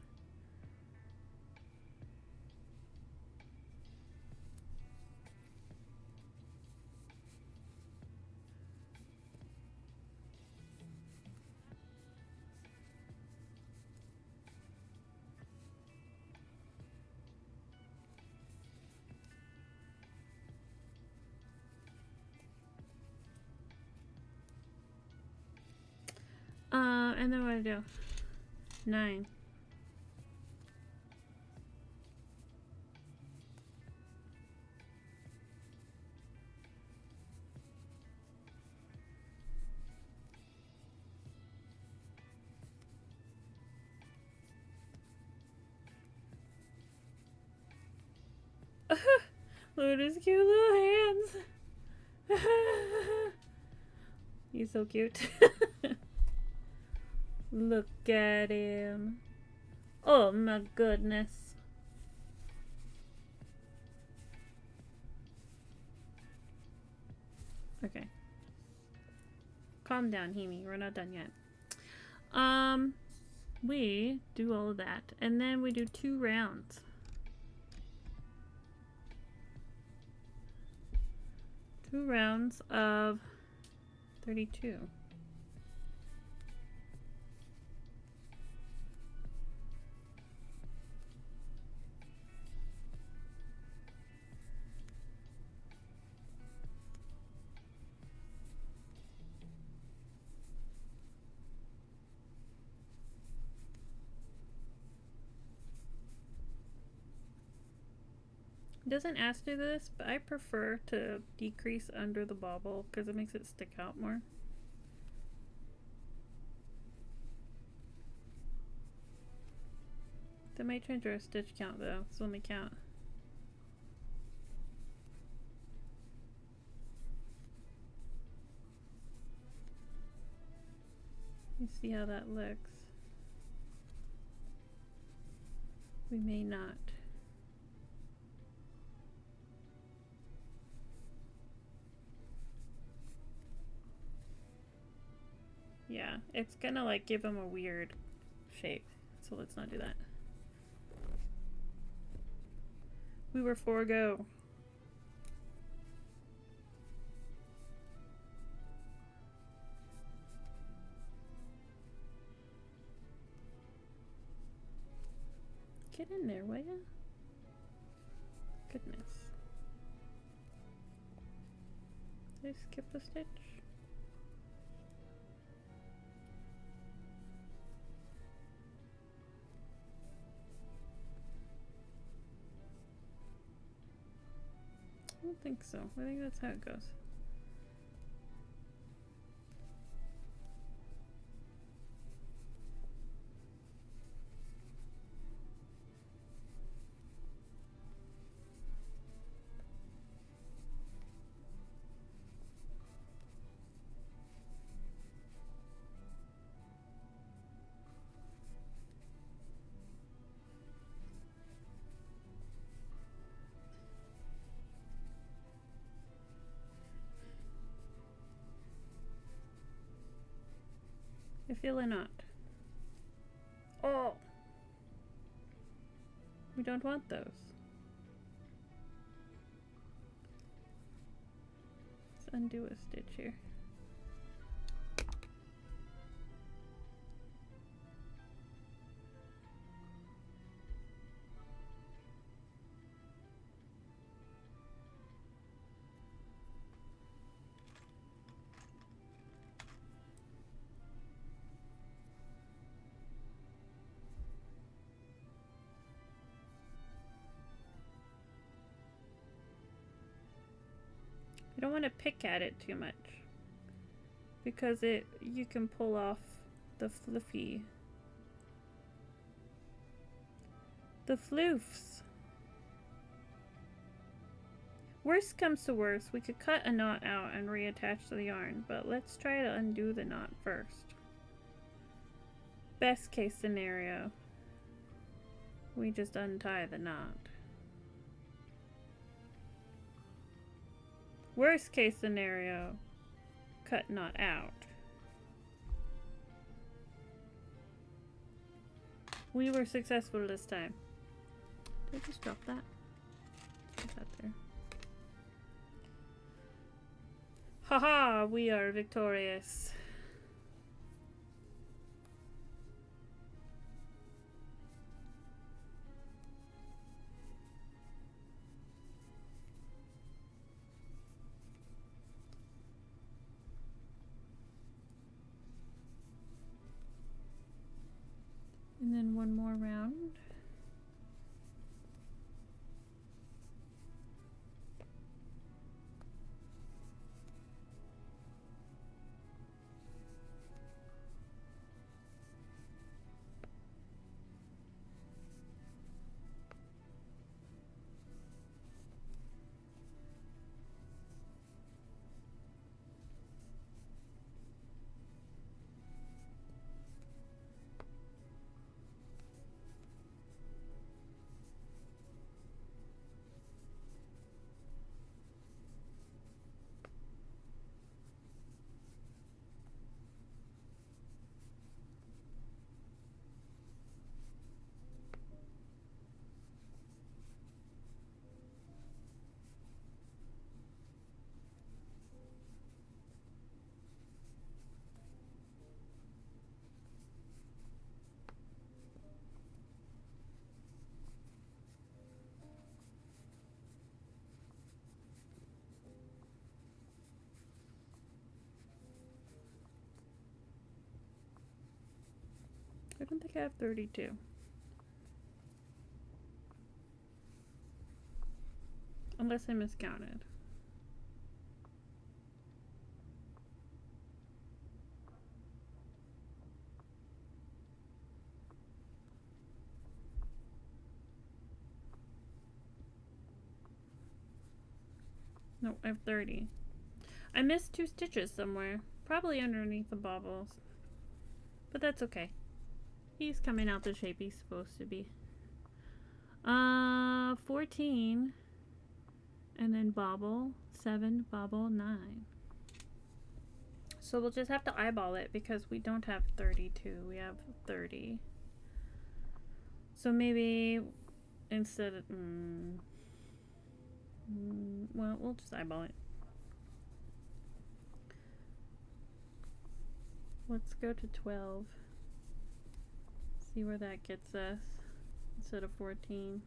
And then what do I do? 9. Look at his cute little hands. He's so cute. Look at him. Oh my goodness. Okay. Calm down, Himi. We're not done yet. We do all of that. And then we do 2 rounds. 2 rounds of 32. It doesn't ask to do this, but I prefer to decrease under the bobble because it makes it stick out more. That might change our stitch count though, so let me count. Let me see how that looks. We may not. Yeah, it's gonna like give him a weird shape, so let's not do that. We were 4 go. Get in there, will ya? Goodness. Did I skip a stitch? I don't think so. I think that's how it goes. I feel it not. Oh! We don't want those. Let's undo a stitch here. You don't want to pick at it too much. because you can pull off the fluffy. The floofs. Worst comes to worst, we could cut a knot out and reattach the yarn, but let's try to undo the knot first. Best case scenario, we just untie the knot. Worst case scenario, cut knot out. We were successful this time. Did I just drop that? Put that there. Haha, we are victorious. And then one more round. I don't think I have 32. Unless I miscounted. No, I have 30. I missed 2 stitches somewhere. Probably underneath the baubles. But that's okay. He's coming out the shape he's supposed to be. 14. And then bobble 7, bobble 9. So we'll just have to eyeball it because we don't have 32. We have 30. So maybe instead of... well, we'll just eyeball it. Let's go to 12. See where that gets us instead of 14.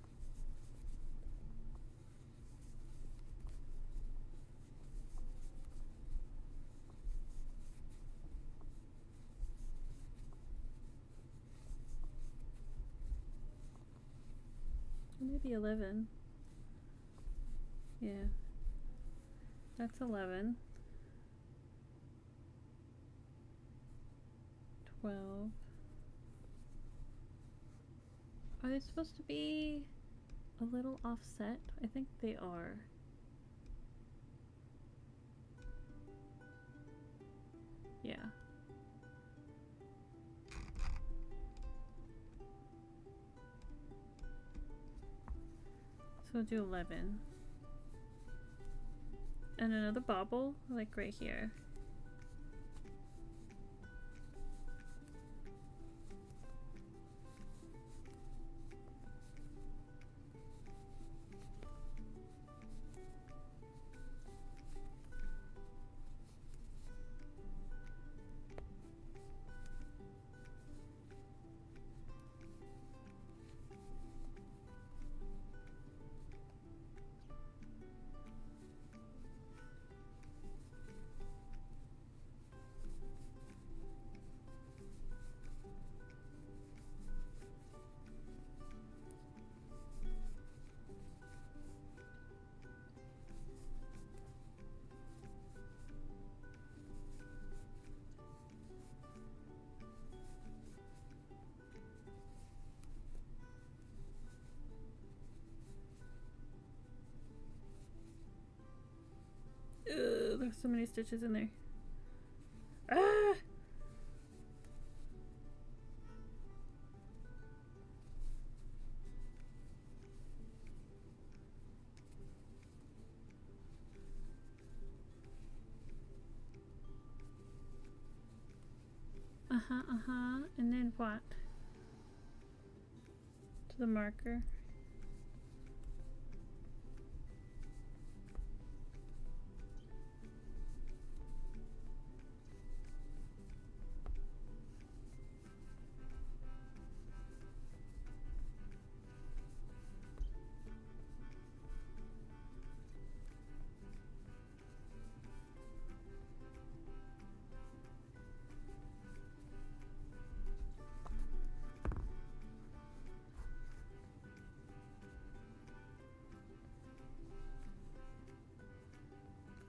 Maybe 11. Yeah. That's 11. 12. Are they supposed to be a little offset? I think they are. Yeah. So we'll do 11. And another bobble, like right here. so many stitches in there. Ah! And then what? To the marker.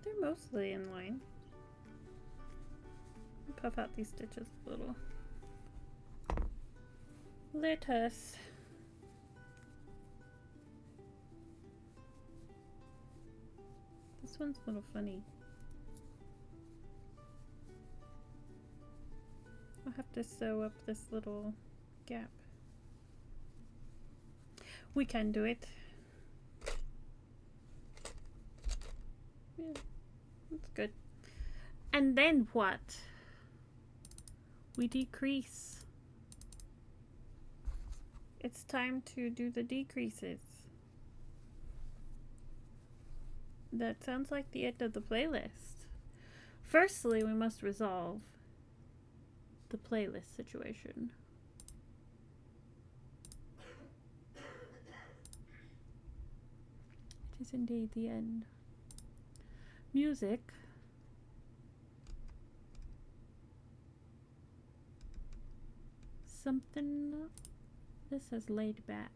They're mostly in line. Puff out these stitches a little. Let us. This one's a little funny. I'll have to sew up this little gap. We can do it. Yeah, that's good. And then what? We decrease. It's time to do the decreases. That sounds like the end of the playlist. Firstly, we must resolve the playlist situation. It is indeed the end. Music. Something. This says laid back.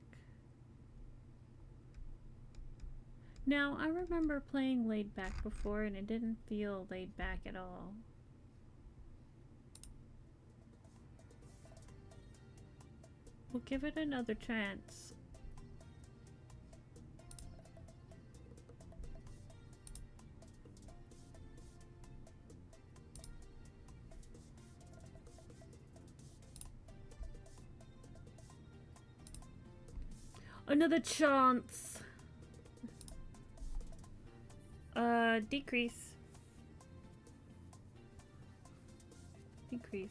Now, I remember playing laid back before and it didn't feel laid back at all. We'll give it another chance. Another chance. Decrease. Decrease.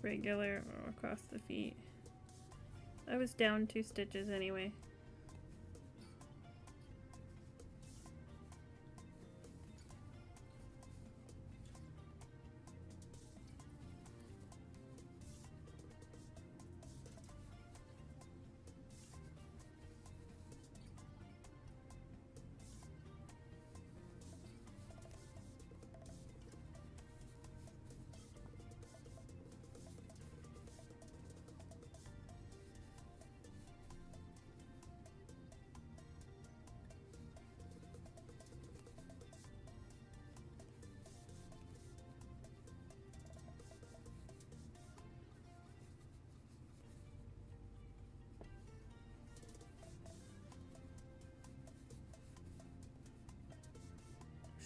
Regular across the feet. I was down 2 stitches anyway.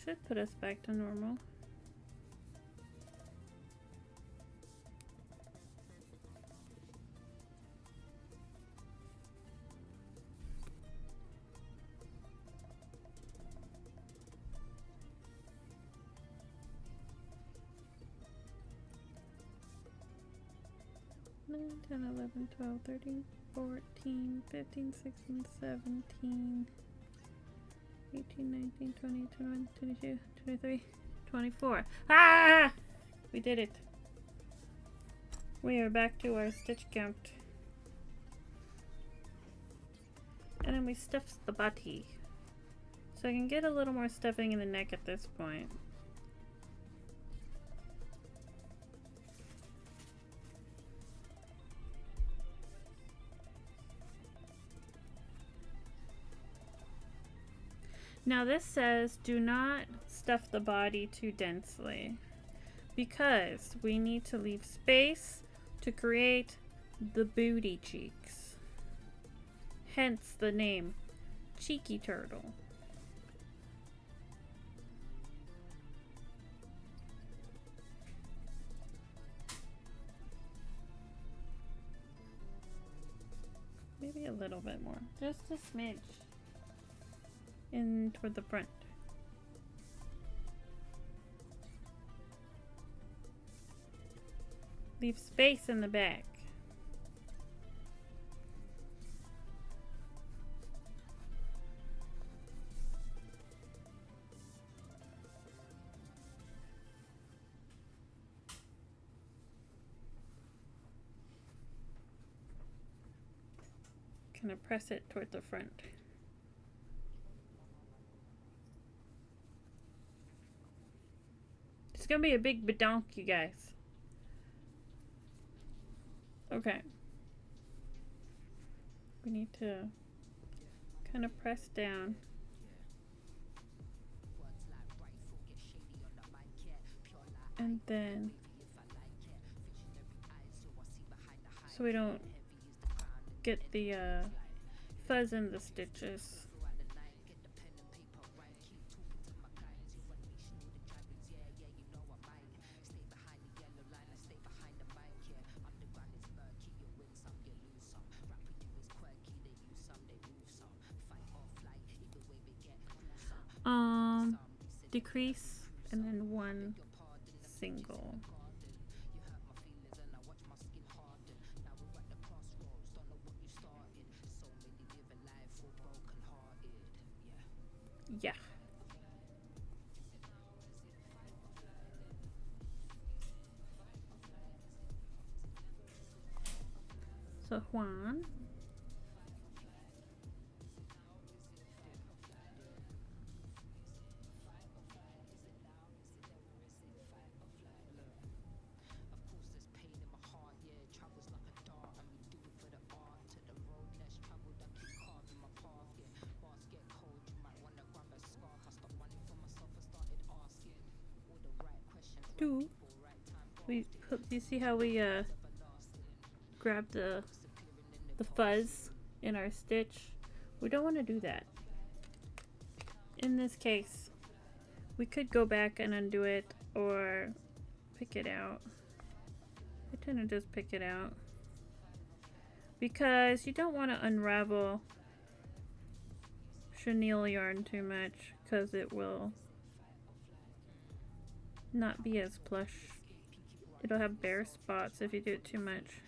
Should put us back to normal. Nine, 10, 11, 12, 13, 14, 15, 16, 17, 18, 19, 20, 21, 22, 23, 24. Ah! We did it. We are back to our stitch count. And then we stuff the body. So I can get a little more stuffing in the neck at this point. Now this says do not stuff the body too densely because we need to leave space to create the booty cheeks. Hence the name Cheeky Turtle. Maybe a little bit more, just a smidge. In toward the front. Leave space in the back. Kind of press it toward the front. It's gonna be a big badonk, you guys. Okay. We need to kind of press down. And then, so we don't get the fuzz in the stitches. Decrease and then one single. Yeah. So Juan. You see how we grab the fuzz in our stitch? We don't want to do that. In this case, we could go back and undo it or pick it out. I tend to just pick it out because you don't want to unravel chenille yarn too much because it will not be as plush. It'll have bare spots if you do it too much.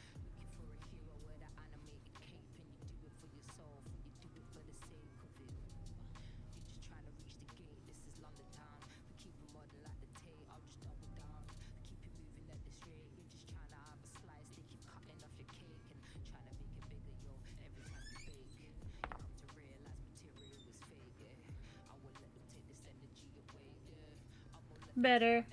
Better.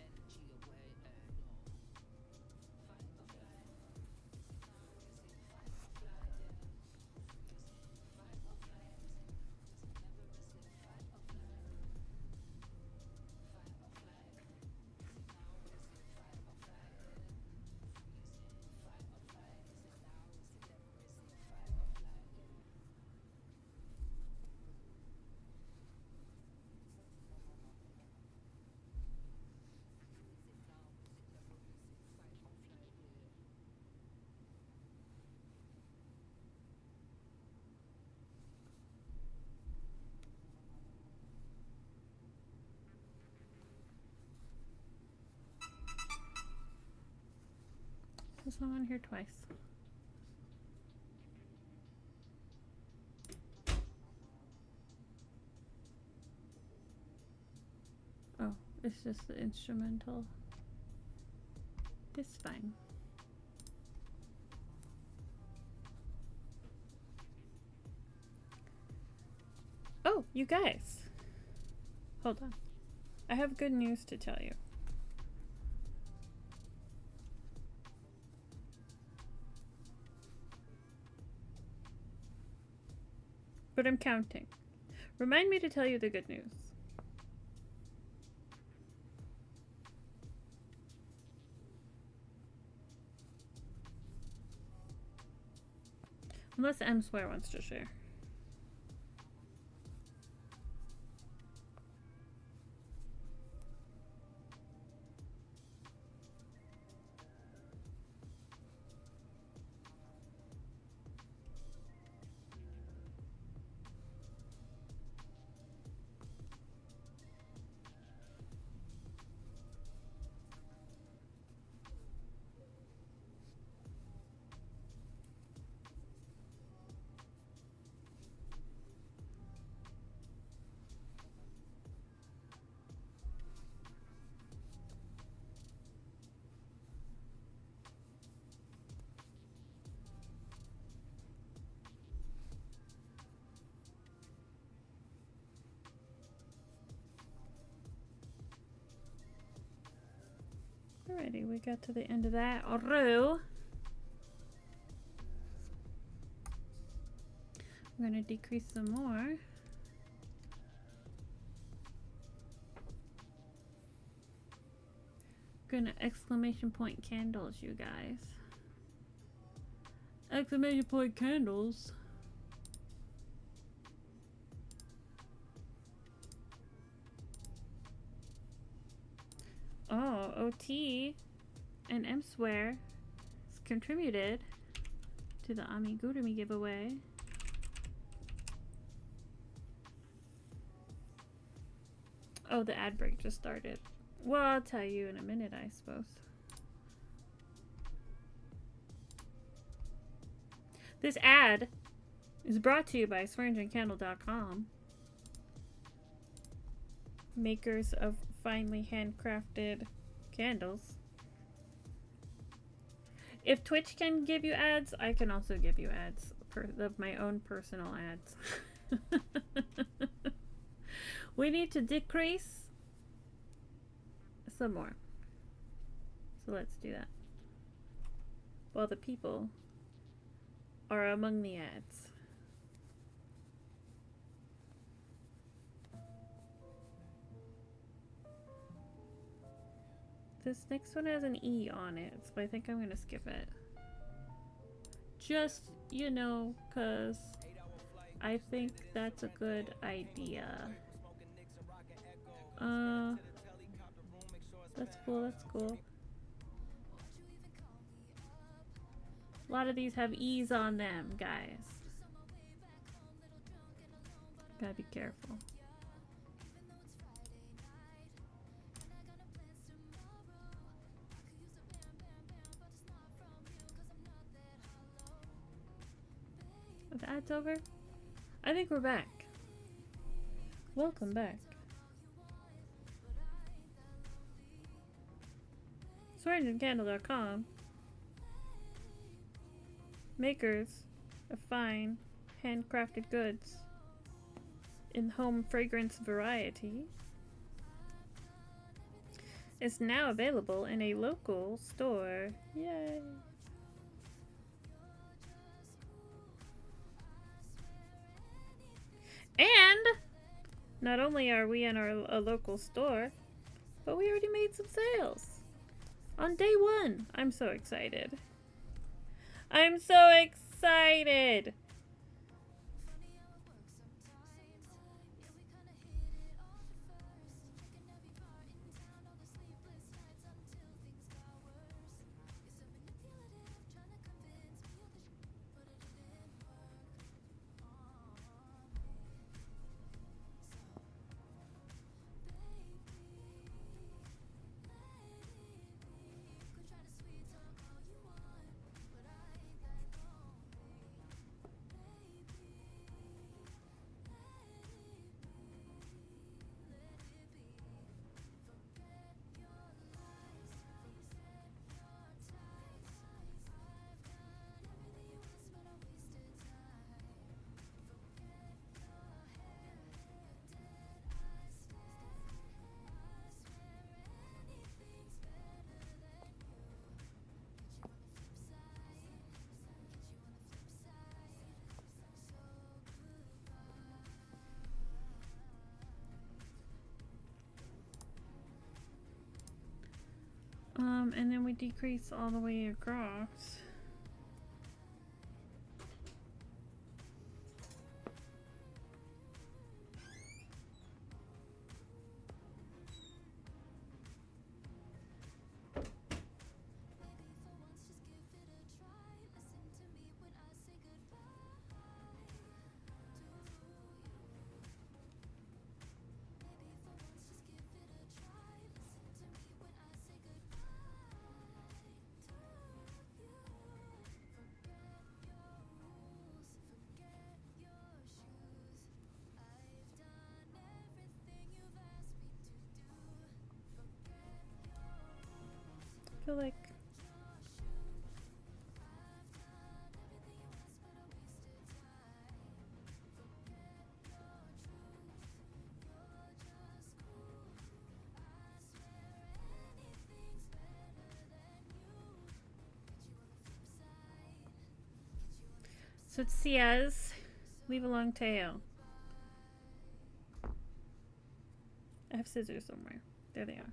This one on here twice. Oh, it's just the instrumental. It's fine. Oh, you guys. Hold on. I have good news to tell you. But I'm counting. Remind me to tell you the good news. Unless M Swear wants to share. Alrighty, we got to the end of that row. I'm gonna decrease some more. Gonna exclamation point candles, you guys. Exclamation point candles. Oh, OT and M Swear contributed to the Amigurumi giveaway. Oh, the ad break just started. Well, I'll tell you in a minute, I suppose. This ad is brought to you by swearengincandle.com, makers of finely handcrafted candles. If Twitch can give you ads, I can also give you ads of my own personal ads. We need to decrease some more. So let's do that. While the people are among the ads. This next one has an E on it, so I think I'm gonna skip it. Just, you know, cause I think that's a good idea. That's cool, that's cool. A lot of these have E's on them, guys. Gotta be careful. The ad's over? I think we're back. Welcome back. swearengincandle.com, makers of fine handcrafted goods in home fragrance variety, is now available in a local store. Yay! And not only are we in a local store, but we already made some sales on day one. I'm so excited. I'm so excited. And then we decrease all the way across. I feel like so it says leave a long tail. I have scissors somewhere. There they are.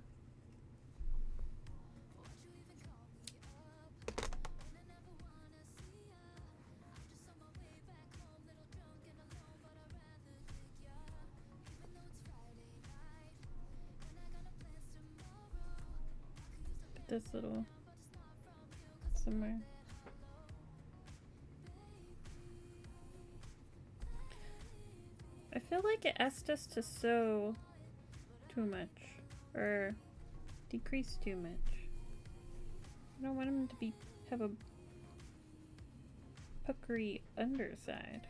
Put this little somewhere. I feel like it asked us to sew too much or decrease too much. I don't want him to have a puckery underside.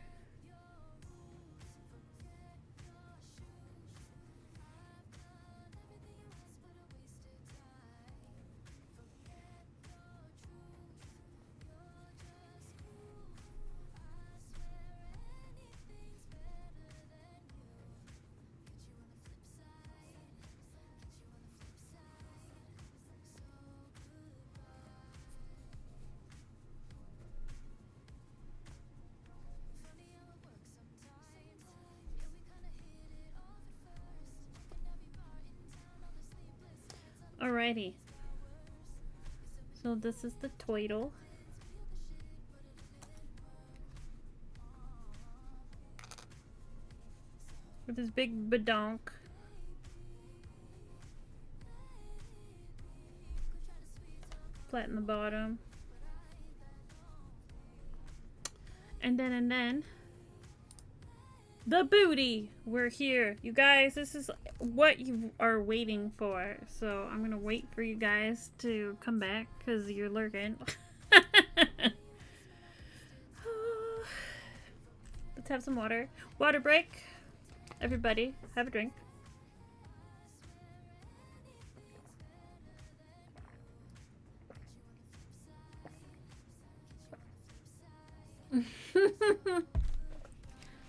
Alrighty. So this is the toidle. With this big badonk. Flatten the bottom. And then the booty. We're here. You guys, this is what you are waiting for. So I'm gonna wait for you guys to come back because you're lurking. Let's have some water. Water break. Everybody, have a drink.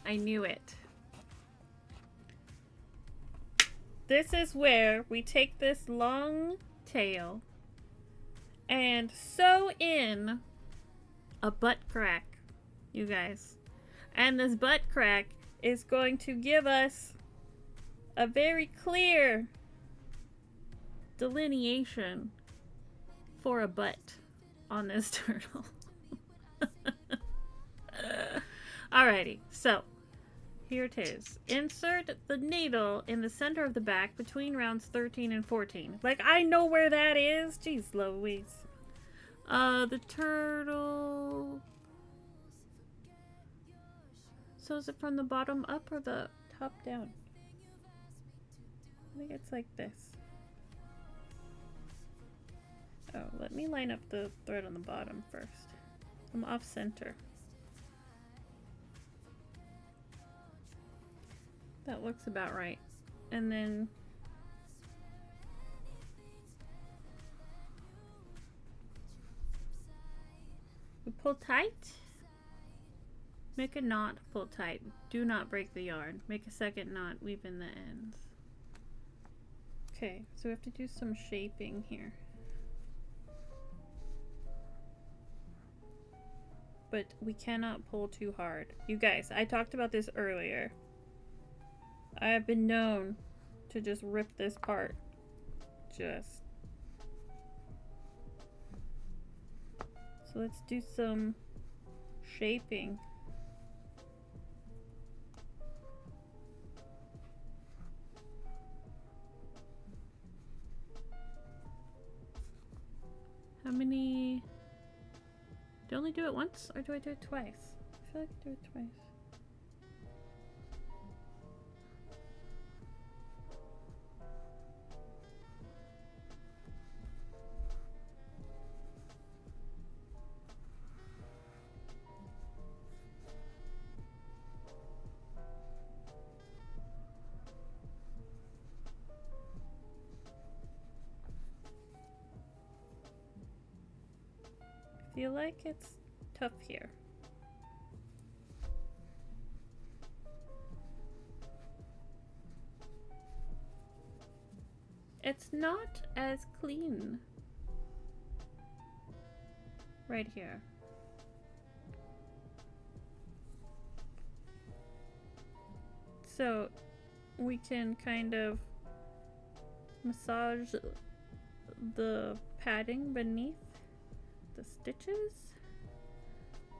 I knew it. This is where we take this long tail and sew in a butt crack, you guys. And this butt crack is going to give us a very clear delineation for a butt on this turtle. Alrighty, so here it is. Insert the needle in the center of the back between rounds 13 and 14. Like, I know where that is. Jeez Louise. The turtle. So is it from the bottom up or the top down? I think it's like this. Oh, let me line up the thread on the bottom first. I'm off center. That looks about right. And then we pull tight. Make a knot, pull tight. Do not break the yarn. Make a second knot, weave in the ends. Okay, so we have to do some shaping here. But we cannot pull too hard. You guys, I talked about this earlier. I have been known to just rip this part. Just So let's do some shaping. How many? Do I only do it once or do I do it twice? I feel like I do it twice. I feel like it's tough here. It's not as clean right here. So we can kind of massage the padding beneath the stitches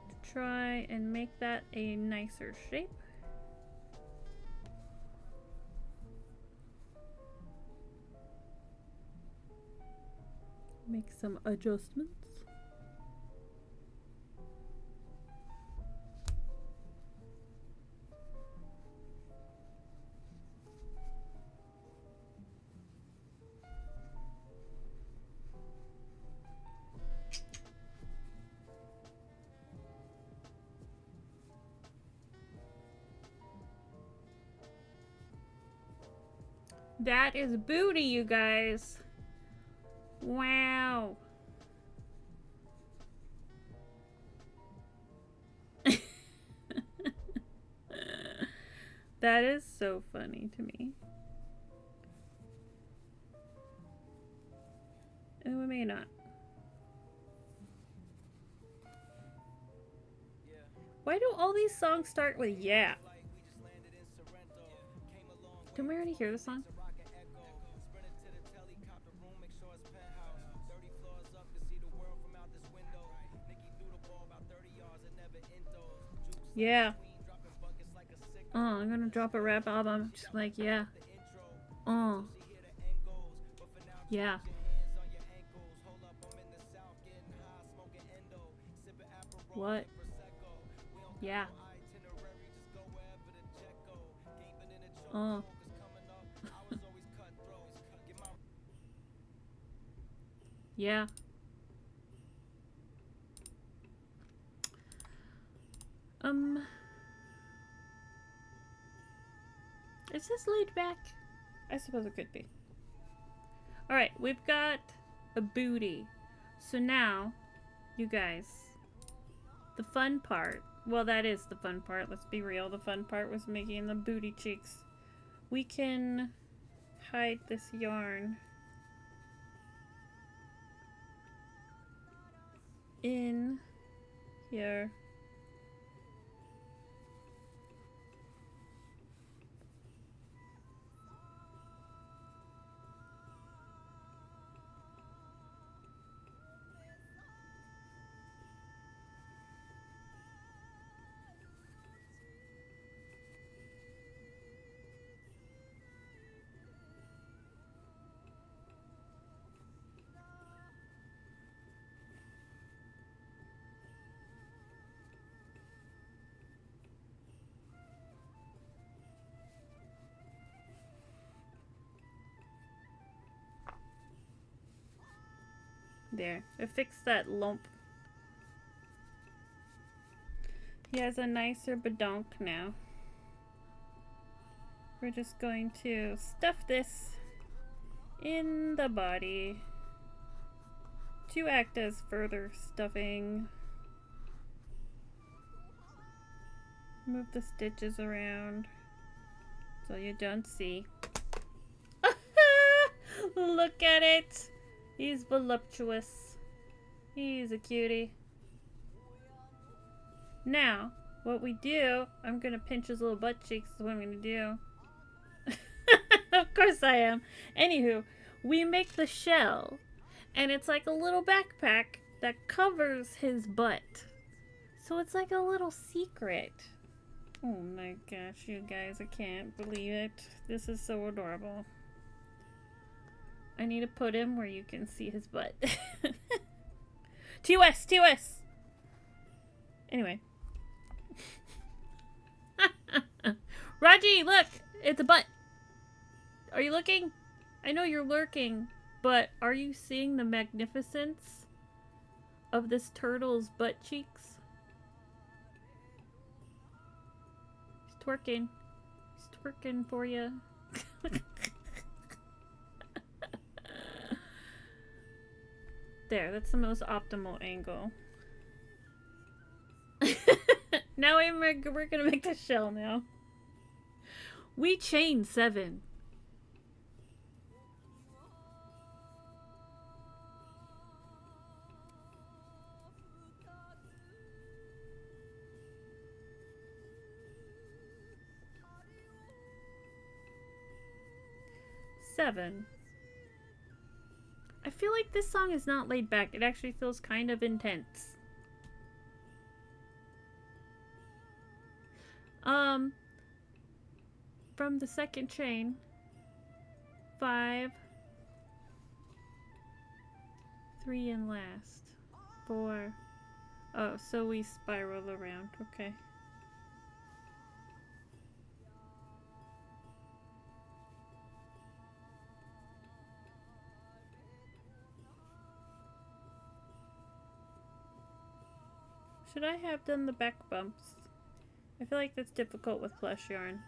to try and make that a nicer shape. Make some adjustments. That is booty, you guys. Wow. That is so funny to me. And we may not. Why do all these songs start with yeah? Didn't we already hear the song? Yeah. Oh, I'm gonna drop a rap album. Just like, yeah. Oh. Yeah. What? Yeah. Oh. Yeah. Is this laid back? I suppose it could be. Alright, we've got a booty. So now, you guys, the fun part, well, that is the fun part, let's be real. The fun part was making the booty cheeks. We can hide this yarn in here. There, it fixed that lump. He has a nicer badonk now. We're just going to stuff this in the body to act as further stuffing. Move the stitches around so you don't see. Look at it! He's voluptuous. He's a cutie. Now, what we do, I'm gonna pinch his little butt cheeks is what I'm gonna do. Of course I am. Anywho, we make the shell, and it's like a little backpack that covers his butt. So it's like a little secret. Oh my gosh, you guys, I can't believe it. This is so adorable. I need to put him where you can see his butt. TOS! TOS! Anyway. Raji, look! It's a butt! Are you looking? I know you're lurking, but are you seeing the magnificence of this turtle's butt cheeks? He's twerking. He's twerking for you. There, that's the most optimal angle. Now we're gonna make the shell now. We chained 7. I feel like this song is not laid back. It actually feels kind of intense. From the second chain, 5, 3 and last, 4. Oh, so we spiral around. Okay. Should I have done the back bumps? I feel like that's difficult with plush yarn.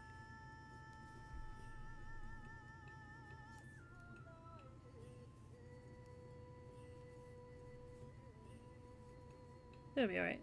It'll be alright.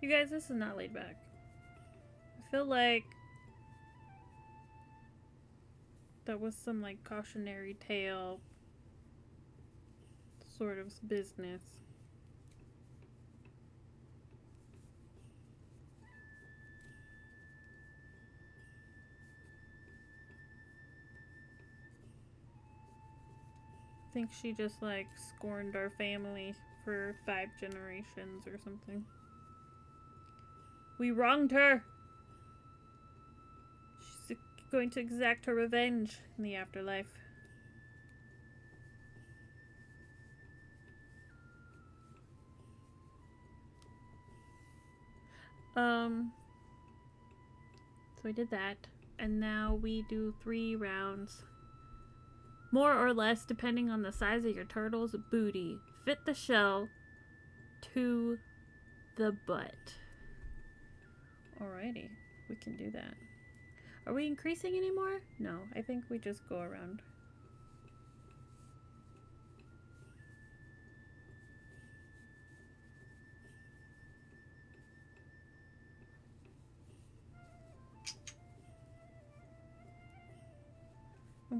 You guys, this is not laid back. I feel like that was some like cautionary tale sort of business. I think she just like scorned our family for 5 generations or something. We wronged her. She's going to exact her revenge in the afterlife. So we did that, and now we do 3 rounds. More or less, depending on the size of your turtle's booty. Fit the shell to the butt. Alrighty, we can do that. Are we increasing anymore? No, I think we just go around.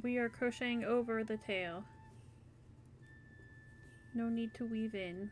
We are crocheting over the tail. No need to weave in.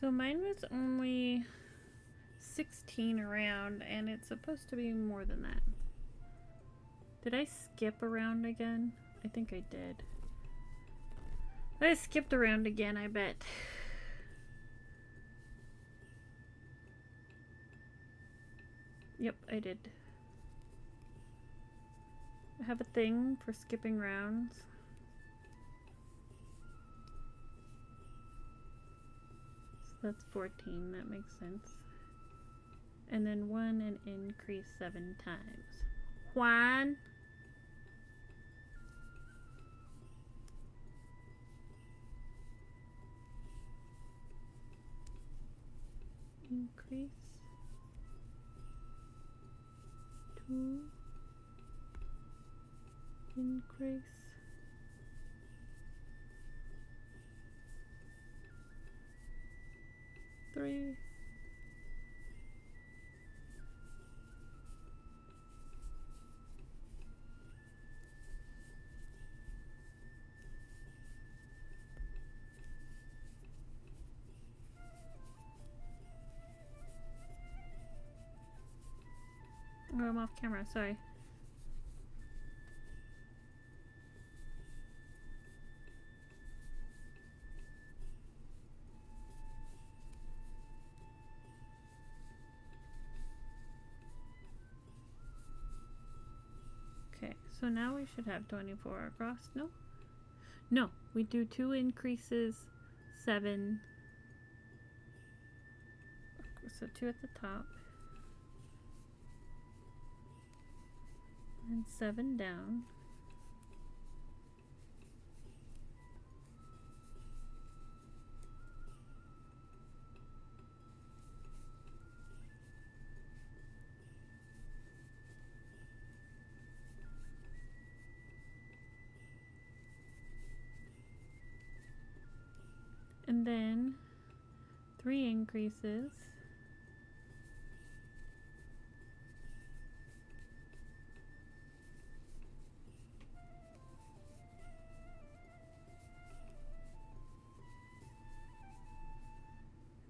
So mine was only 16 around, and it's supposed to be more than that. Did I skip around again? I think I did. I skipped around again, I bet. Yep, I did. I have a thing for skipping rounds. So that's 14, that makes sense. And then 1 and increase 7 times. Juan? Increase. 2. Increase. 3. Oh, I'm off camera, sorry. Okay, so now we should have 24 across. No? No, we do 2 increases, 7. So 2 at the top. And 7 down. And then 3 increases.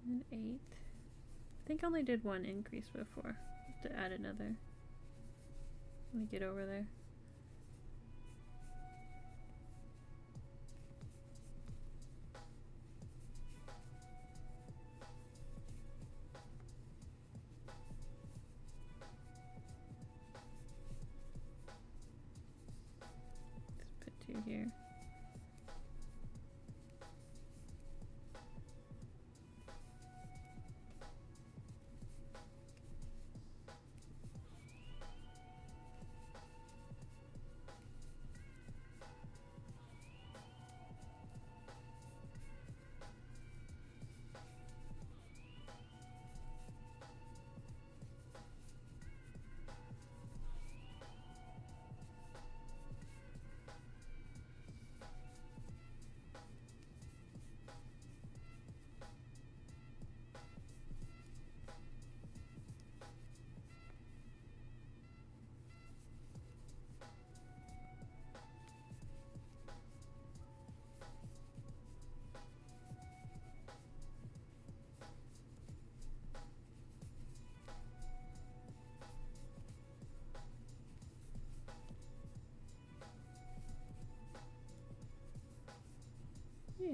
And 8. I think I only did 1 increase before. Have to add another. Let me get over there. Let's put 2 here.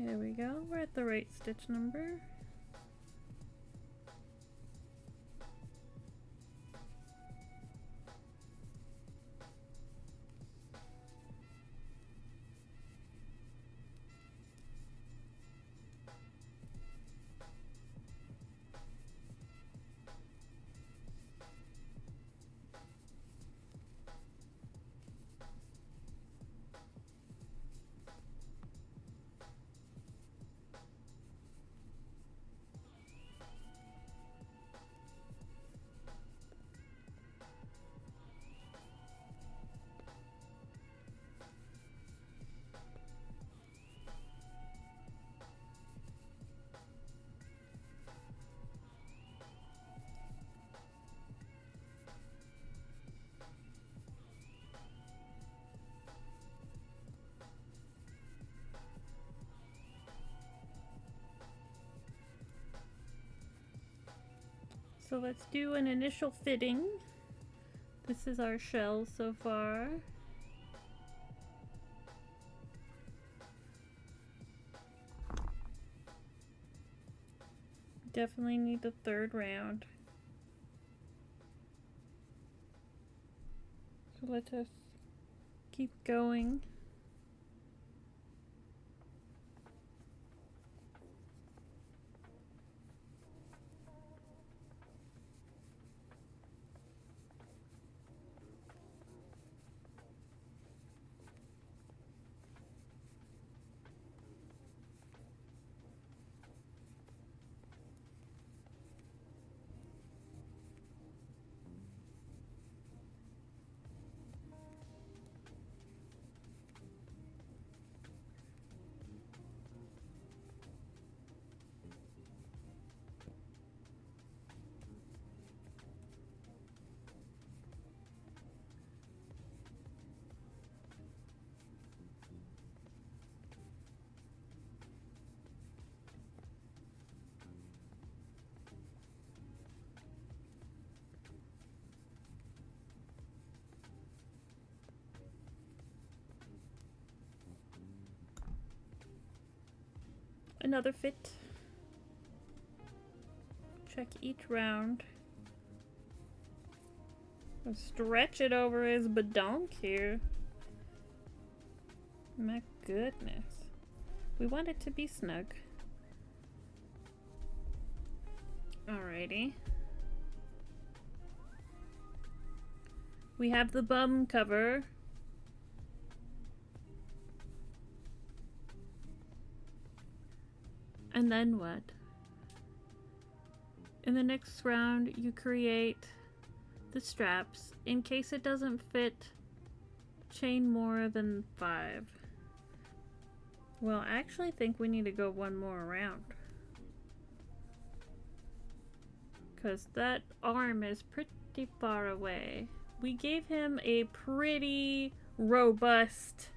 There we go, we're at the right stitch number. So let's do an initial fitting. This is our shell so far. Definitely need the third round. So let us keep going. Another fit. Check each round. I'll stretch it over his badonk here. My goodness. We want it to be snug. Alrighty. We have the bum cover. And then what? In the next round, you create the straps. In case it doesn't fit, chain more than 5. Well, I actually think we need to go one more round. Because that arm is pretty far away. We gave him a pretty robust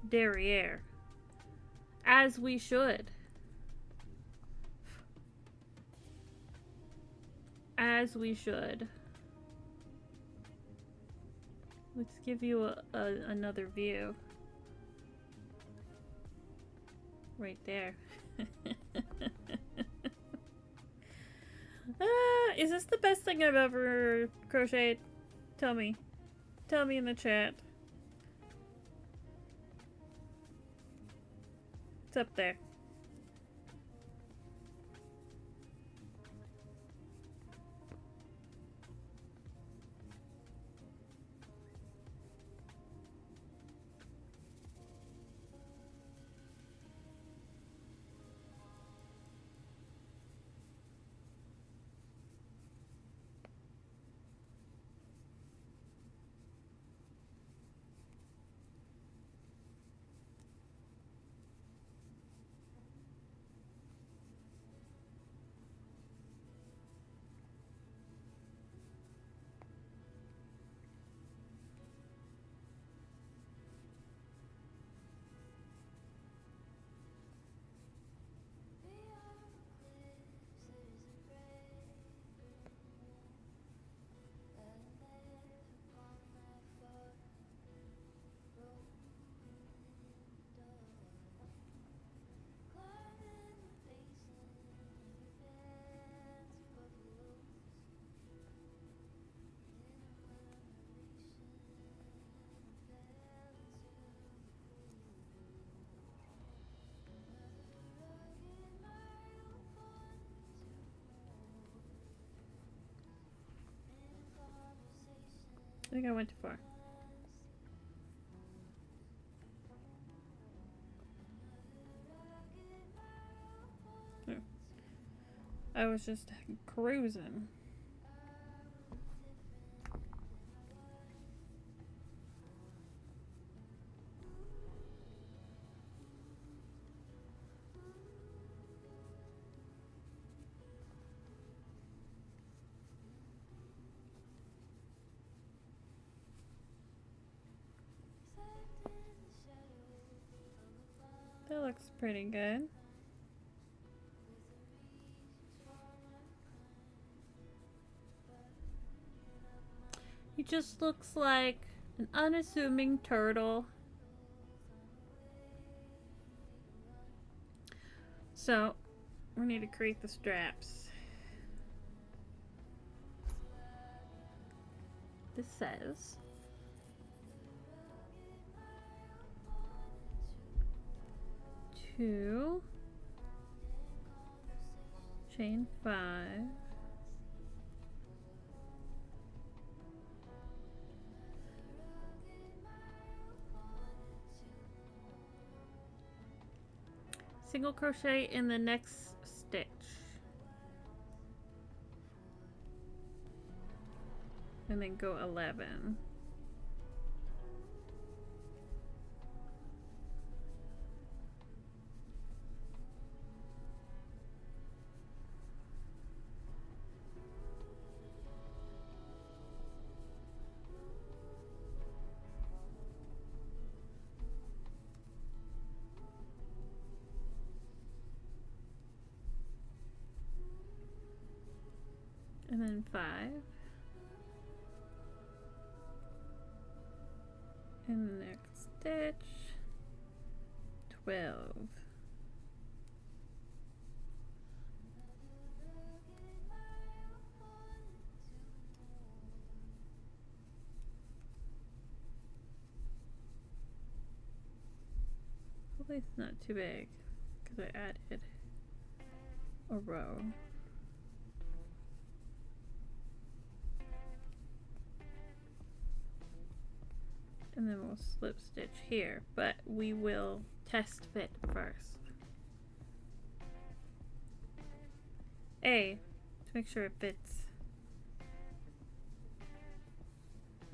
derriere. As we should. As we should. Let's give you another view. Right there. Is this the best thing I've ever crocheted? Tell me. Tell me in the chat. It's up there. I think I went too far. Oh. I was just cruising. That looks pretty good. He just looks like an unassuming turtle. So, we need to create the straps. This says two, chain 5, single crochet in the next stitch, and then go 11. And then 5. In the next stitch, 12. Hopefully it's not too big because I added a row. And then we'll slip stitch here, but we will test fit first. To make sure it fits.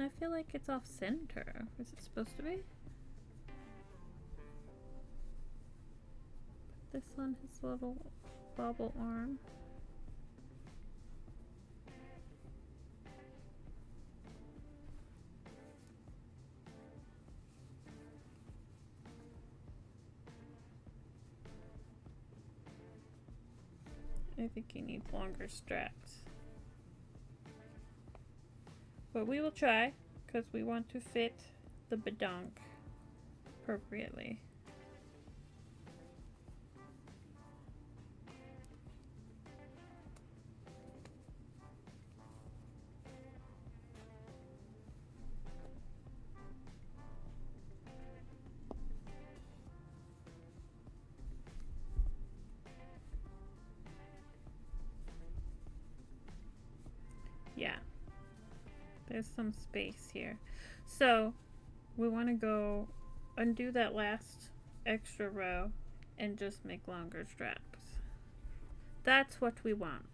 I feel like it's off center. Is it supposed to be? Put this on his little bobble arm. I think he needs longer straps. But we will try, because we want to fit the badonk appropriately. Yeah, there's some space here. So we want to go undo that last extra row and just make longer straps. That's what we want.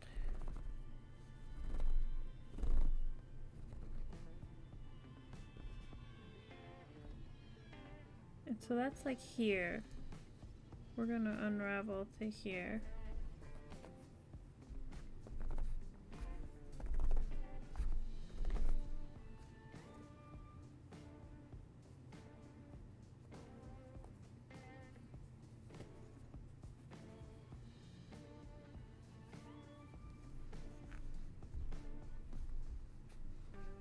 And so that's like here. We're gonna unravel to here.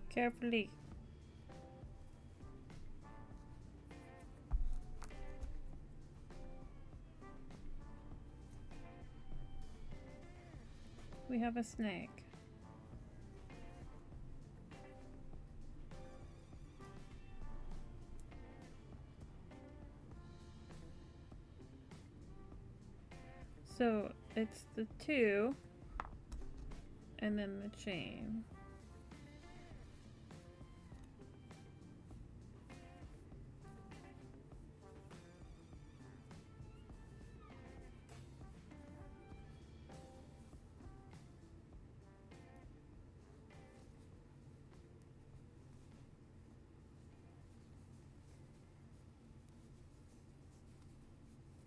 Carefully. We have a snake. So it's the 2 and then the chain.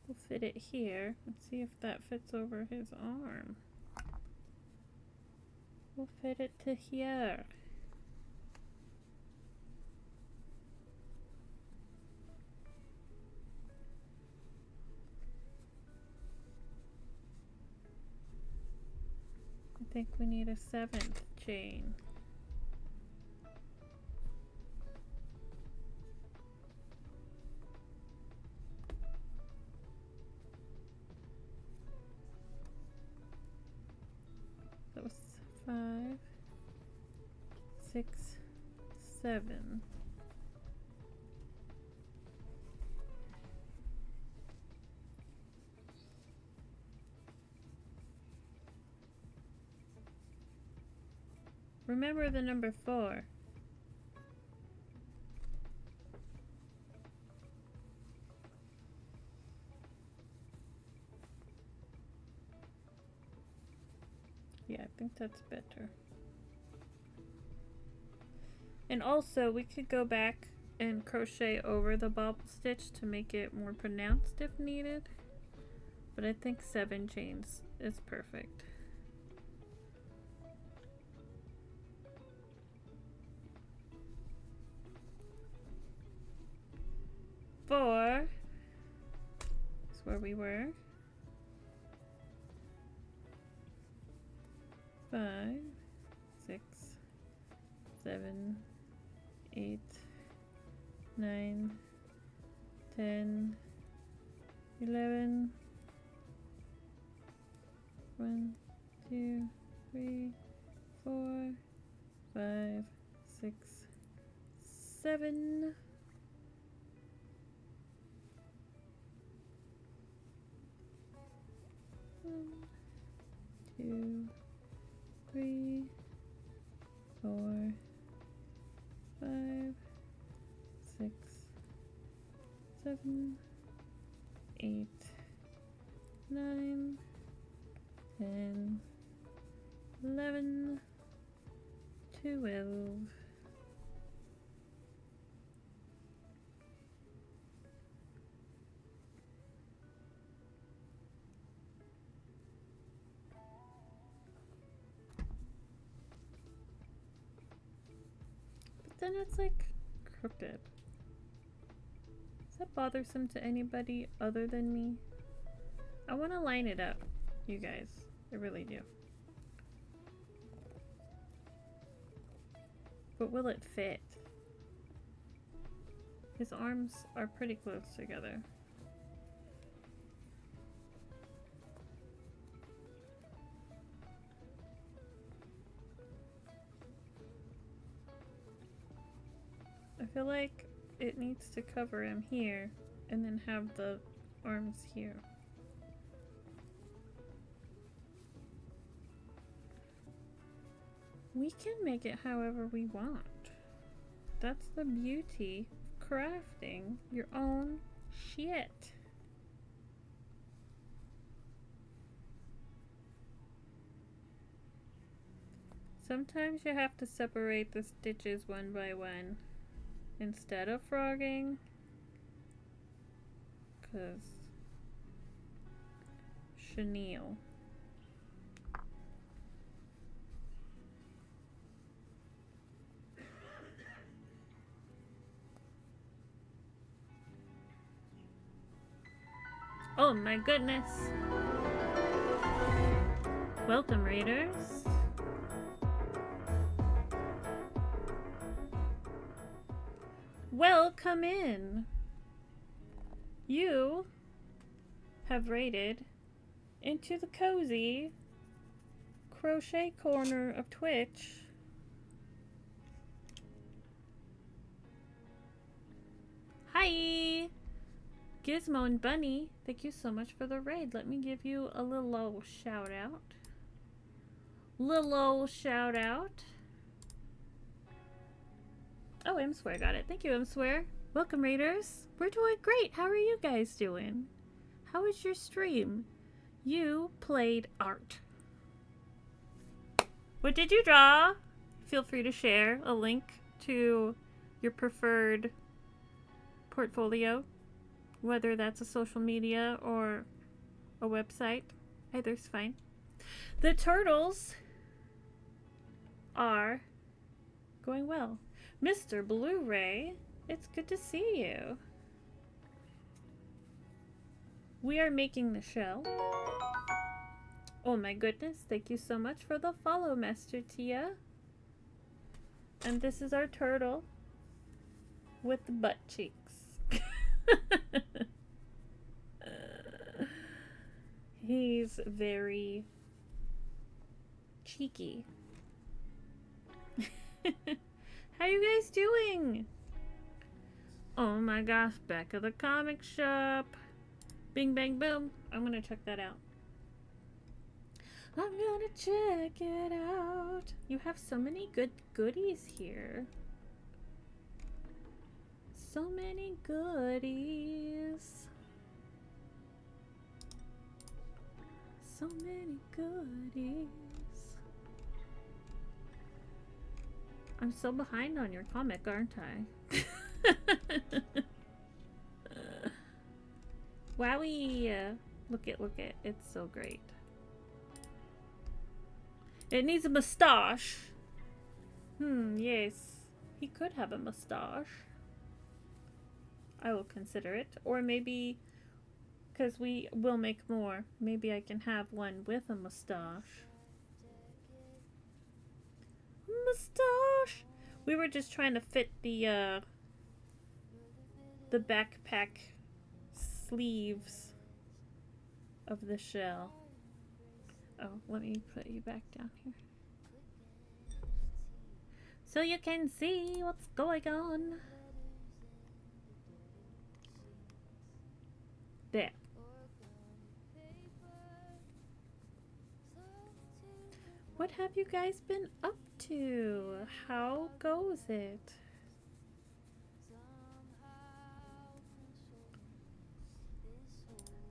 We'll fit it here. Let's see if that fits over his arm. We'll fit it to here. I think we need a 7th chain. That was 5, 6, 7. Remember the number 4. Yeah, I think that's better. And also, we could go back and crochet over the bobble stitch to make it more pronounced if needed. But I think 7 chains is perfect. Four is where we were. 5, 6, 7, 8, 9, 10, 11. 1, 2, 3, 4, 5, 6, 7. 1, 2, 3, 4, 5, 6, 7, 8, 9, 10, 11, 12. But then it's like crooked. Is that bothersome to anybody other than me? I want to line it up, you guys. I really do. But will it fit? His arms are pretty close together. I feel like it needs to cover him here and then have the arms here. We can make it however we want. That's the beauty of crafting your own shit. Sometimes you have to separate the stitches one by one instead of frogging, because chenille. Oh my goodness! Welcome, readers. Welcome in. You have raided into the cozy crochet corner of Twitch. Hi! Gizmo and Bunny, thank you so much for the raid. Let me give you a little old shout out. Little old shout out. Oh, M Swear got it. Thank you, M Swear. Welcome, raiders. We're doing great. How are you guys doing? How was your stream? You played art. What did you draw? Feel free to share a link to your preferred portfolio, whether that's a social media or a website. Either's fine. The turtles are going well. Mr. Blu-ray, it's good to see you. We are making the shell. Oh my goodness, thank you so much for the follow, Master Tia. And this is our turtle with the butt cheeks. He's very cheeky. How you guys doing? Oh my gosh, back of the comic shop. Bing bang boom. I'm gonna check that out. I'm gonna check it out. You have so many good goodies here. So many goodies. So many goodies. I'm so behind on your comic, aren't I? Wowie! Look it, it's so great. It needs a mustache. Yes. He could have a mustache. I will consider it. Or maybe, because we will make more, maybe I can have one with a mustache. Mustache! We were just trying to fit the backpack sleeves of the shell. Oh, let me put you back down here so you can see what's going on. There. What have you guys been up to? How goes it?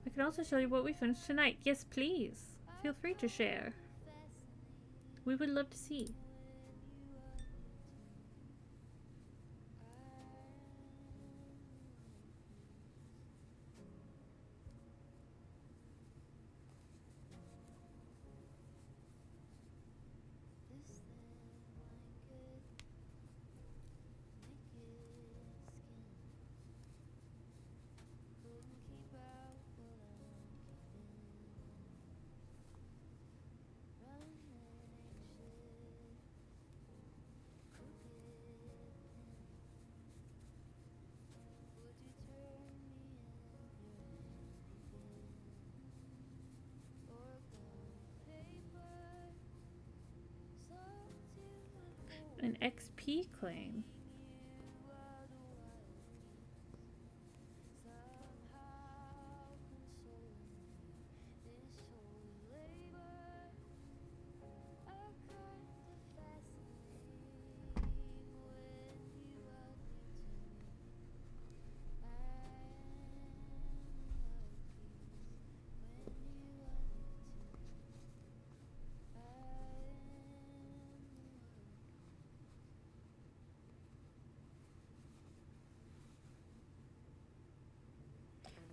I can also show you what we finished tonight. Yes, please. Feel free to share. We would love to see. An XP claim.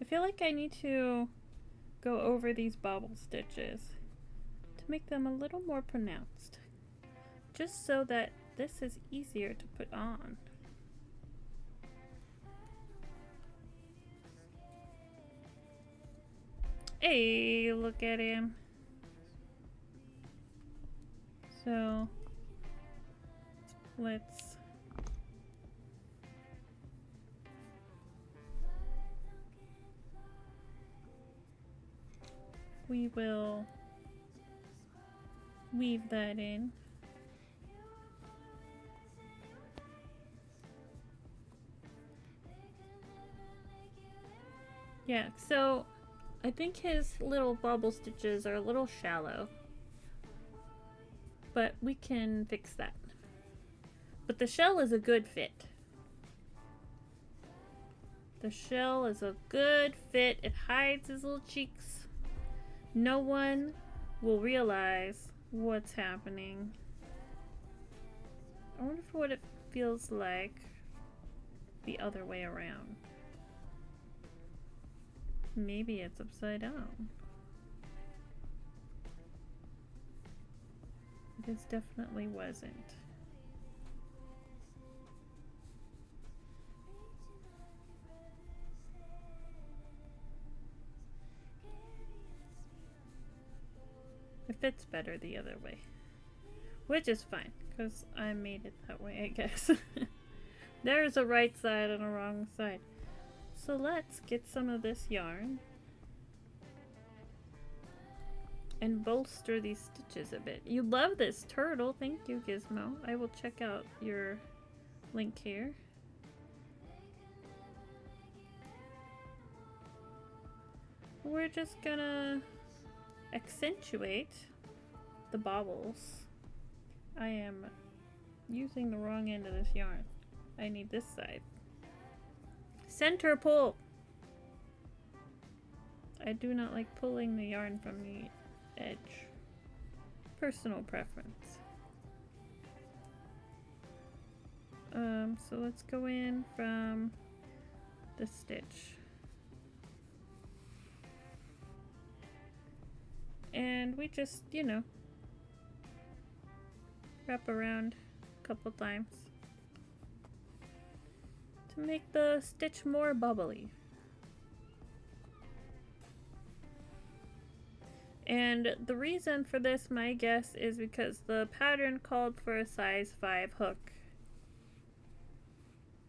I feel like I need to go over these bobble stitches to make them a little more pronounced, just so that this is easier to put on. Hey, look at him. So let's we will weave that in. Yeah, so I think his little bobble stitches are a little shallow, but we can fix that. But the shell is a good fit. The shell is a good fit. It hides his little cheeks. No one will realize what's happening. I wonder what it feels like the other way around. Maybe it's upside down. This definitely wasn't. It fits better the other way, which is fine because I made it that way, I guess. There's a right side and a wrong side. So let's get some of this yarn and bolster these stitches a bit. You love this turtle. Thank you, Gizmo. I will check out your link here. We're just gonna accentuate the bobbles. I am using the wrong end of this yarn. I need this side. Center pull! I do not like pulling the yarn from the edge. Personal preference. So let's go in from the stitch. And we just, you know, wrap around a couple times to make the stitch more bubbly. And the reason for this, my guess, is because the pattern called for a size 5 hook.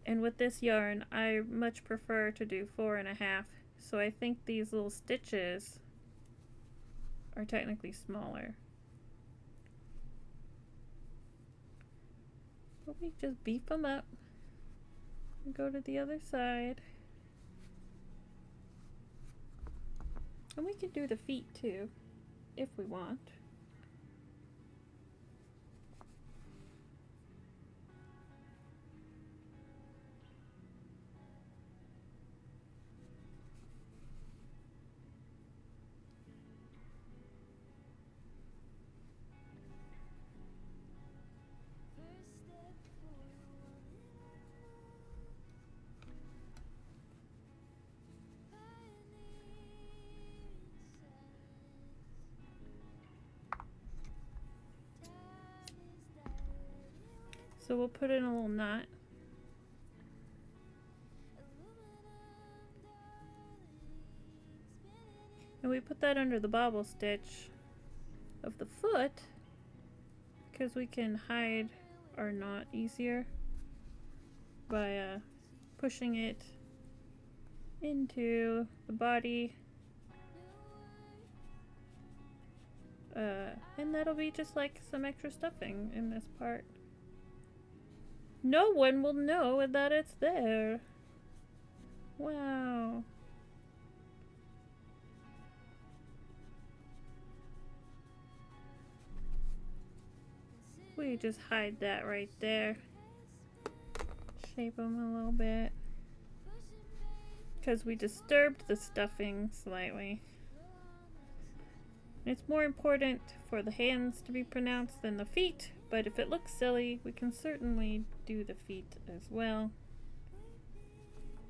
And with this yarn, I much prefer to do 4.5. So I think these little stitches are technically smaller. But we just beef them up and go to the other side. And we can do the feet too, if we want. So we'll put in a little knot. And we put that under the bobble stitch of the foot because we can hide our knot easier by pushing it into the body. And that'll be just like some extra stuffing in this part. No one will know that it's there. Wow. We just hide that right there. Shape them a little bit. Because we disturbed the stuffing slightly. It's more important for the hands to be pronounced than the feet, but if it looks silly, we can certainly do the feet as well.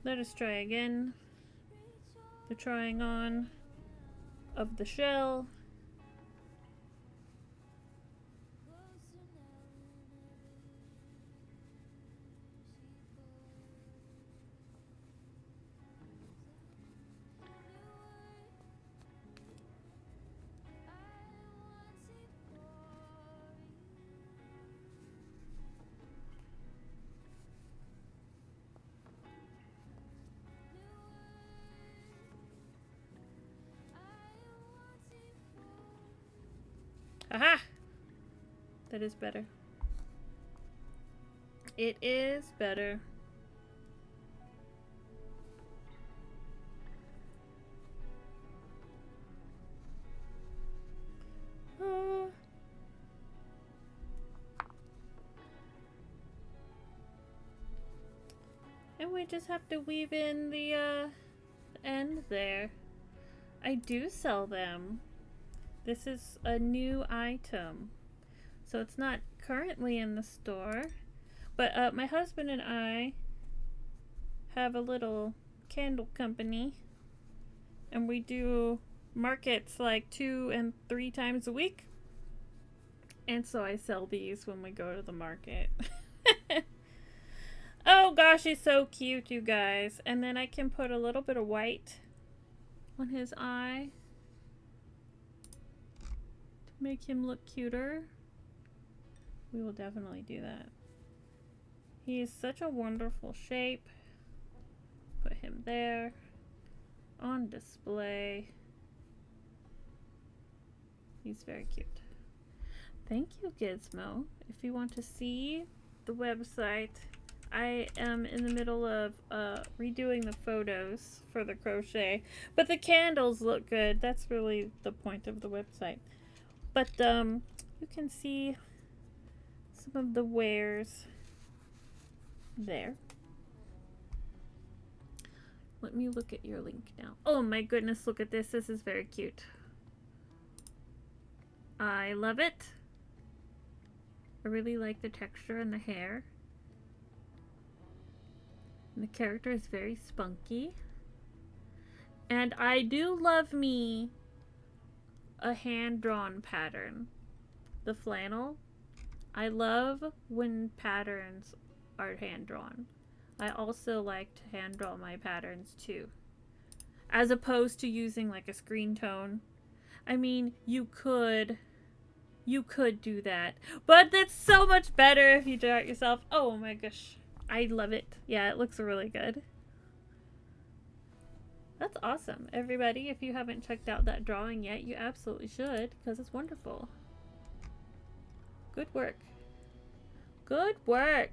Let us try again. The trying on of the shell. Aha! That is better. It is better. And we just have to weave in the end there. I do sell them. This is a new item. So it's not currently in the store. But my husband and I have a little candle company. And we do markets like 2 and 3 times a week. And so I sell these when we go to the market. Oh gosh, he's so cute, you guys. And then I can put a little bit of white on his eye. Make him look cuter. We will definitely do that. He is such a wonderful shape. Put him there on display. He's very cute. Thank you, Gizmo. If you want to see the website, I am in the middle of redoing the photos for the crochet, but the candles look good. That's really the point of the website. But you can see some of the wares there. Let me look at your link now. Oh my goodness, look at this. This is very cute. I love it. I really like the texture and the hair. And the character is very spunky. And I do love me a hand-drawn pattern. The flannel. I love when patterns are hand-drawn. I also like to hand-draw my patterns too. As opposed to using like a screen tone. I mean, you could do that. But that's so much better if you draw it yourself. Oh my gosh. I love it. Yeah, it looks really good. That's awesome. Everybody, if you haven't checked out that drawing yet, you absolutely should, because it's wonderful. Good work. Good work.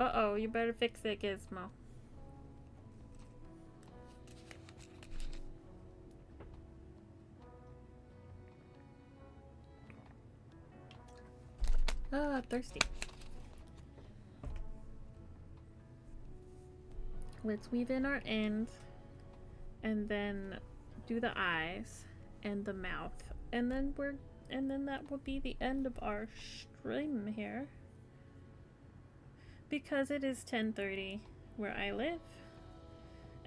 Uh-oh, you better fix it, Gizmo. Oh, I'm thirsty. Let's weave in our ends and then do the eyes and the mouth. And then that will be the end of our stream here. Because it is 10:30 where I live.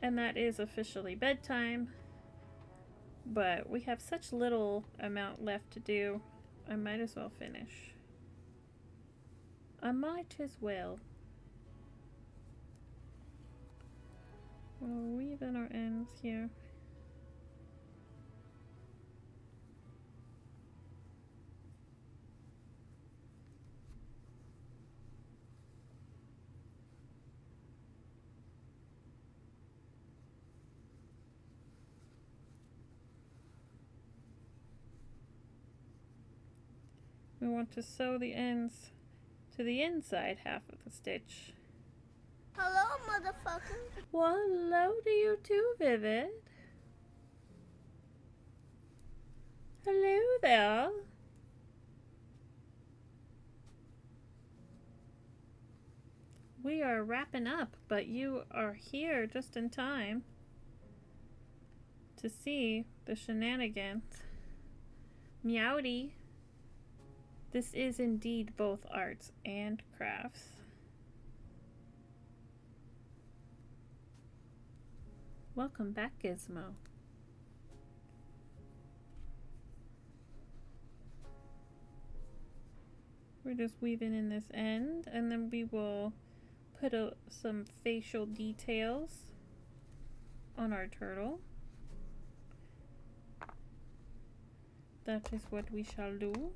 And that is officially bedtime. But we have such little amount left to do. I might as well finish. I might as well. We'll weave in our ends here. We want to sew the ends to the inside half of the stitch. Hello, motherfucker. Well, hello to you too, Vivid. Hello there. We are wrapping up, but you are here just in time to see the shenanigans. Meowdy. This is indeed both arts and crafts. Welcome back, Gizmo. We're just weaving in this end, and then we will put some facial details on our turtle. That is what we shall do.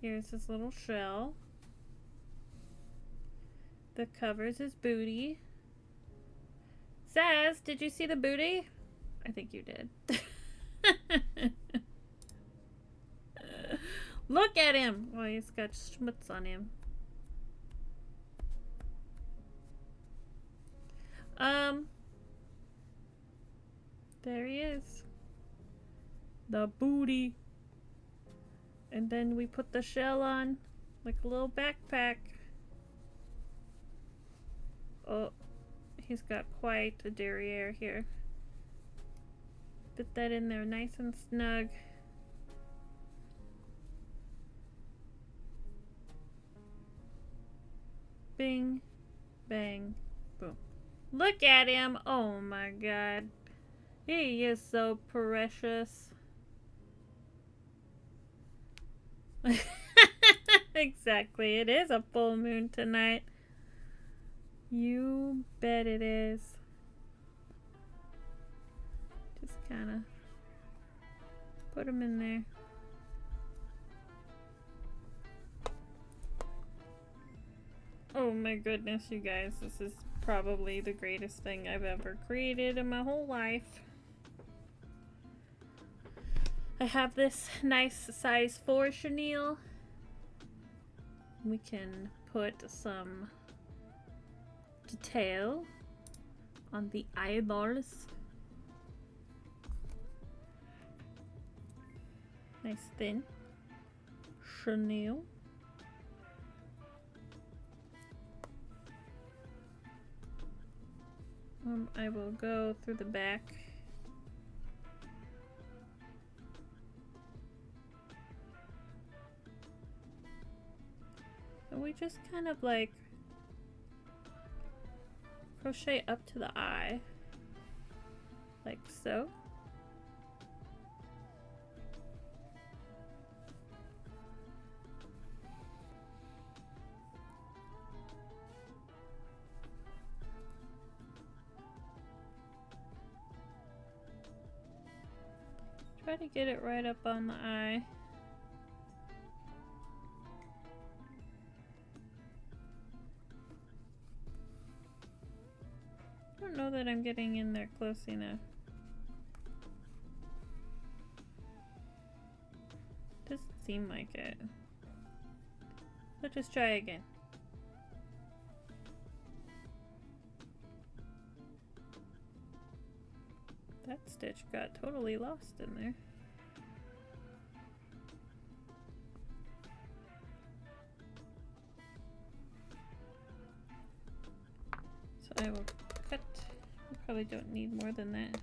Here's his little shell that covers his booty. Says, did you see the booty? I think you did. Look at him! Oh, he's got schmutz on him. There he is. The booty. And then we put the shell on like a little backpack. Oh, he's got quite a derriere here. Put that in there nice and snug. Bing, bang, boom. Look at him! Oh my god. He is so precious. Exactly, it is a full moon tonight. You bet it is. Just kind of put them in there. Oh my goodness, you guys, this is probably the greatest thing I've ever created in my whole life. I have this nice size 4 chenille. We can put some detail on the eyeballs. Nice thin chenille. I will go through the back. And we just kind of like crochet up to the eye, like so. Try to get it right up on the eye. I don't know that I'm getting in there close enough. Doesn't seem like it. Let's just try again. That stitch got totally lost in there. So I will cut. We probably don't need more than that.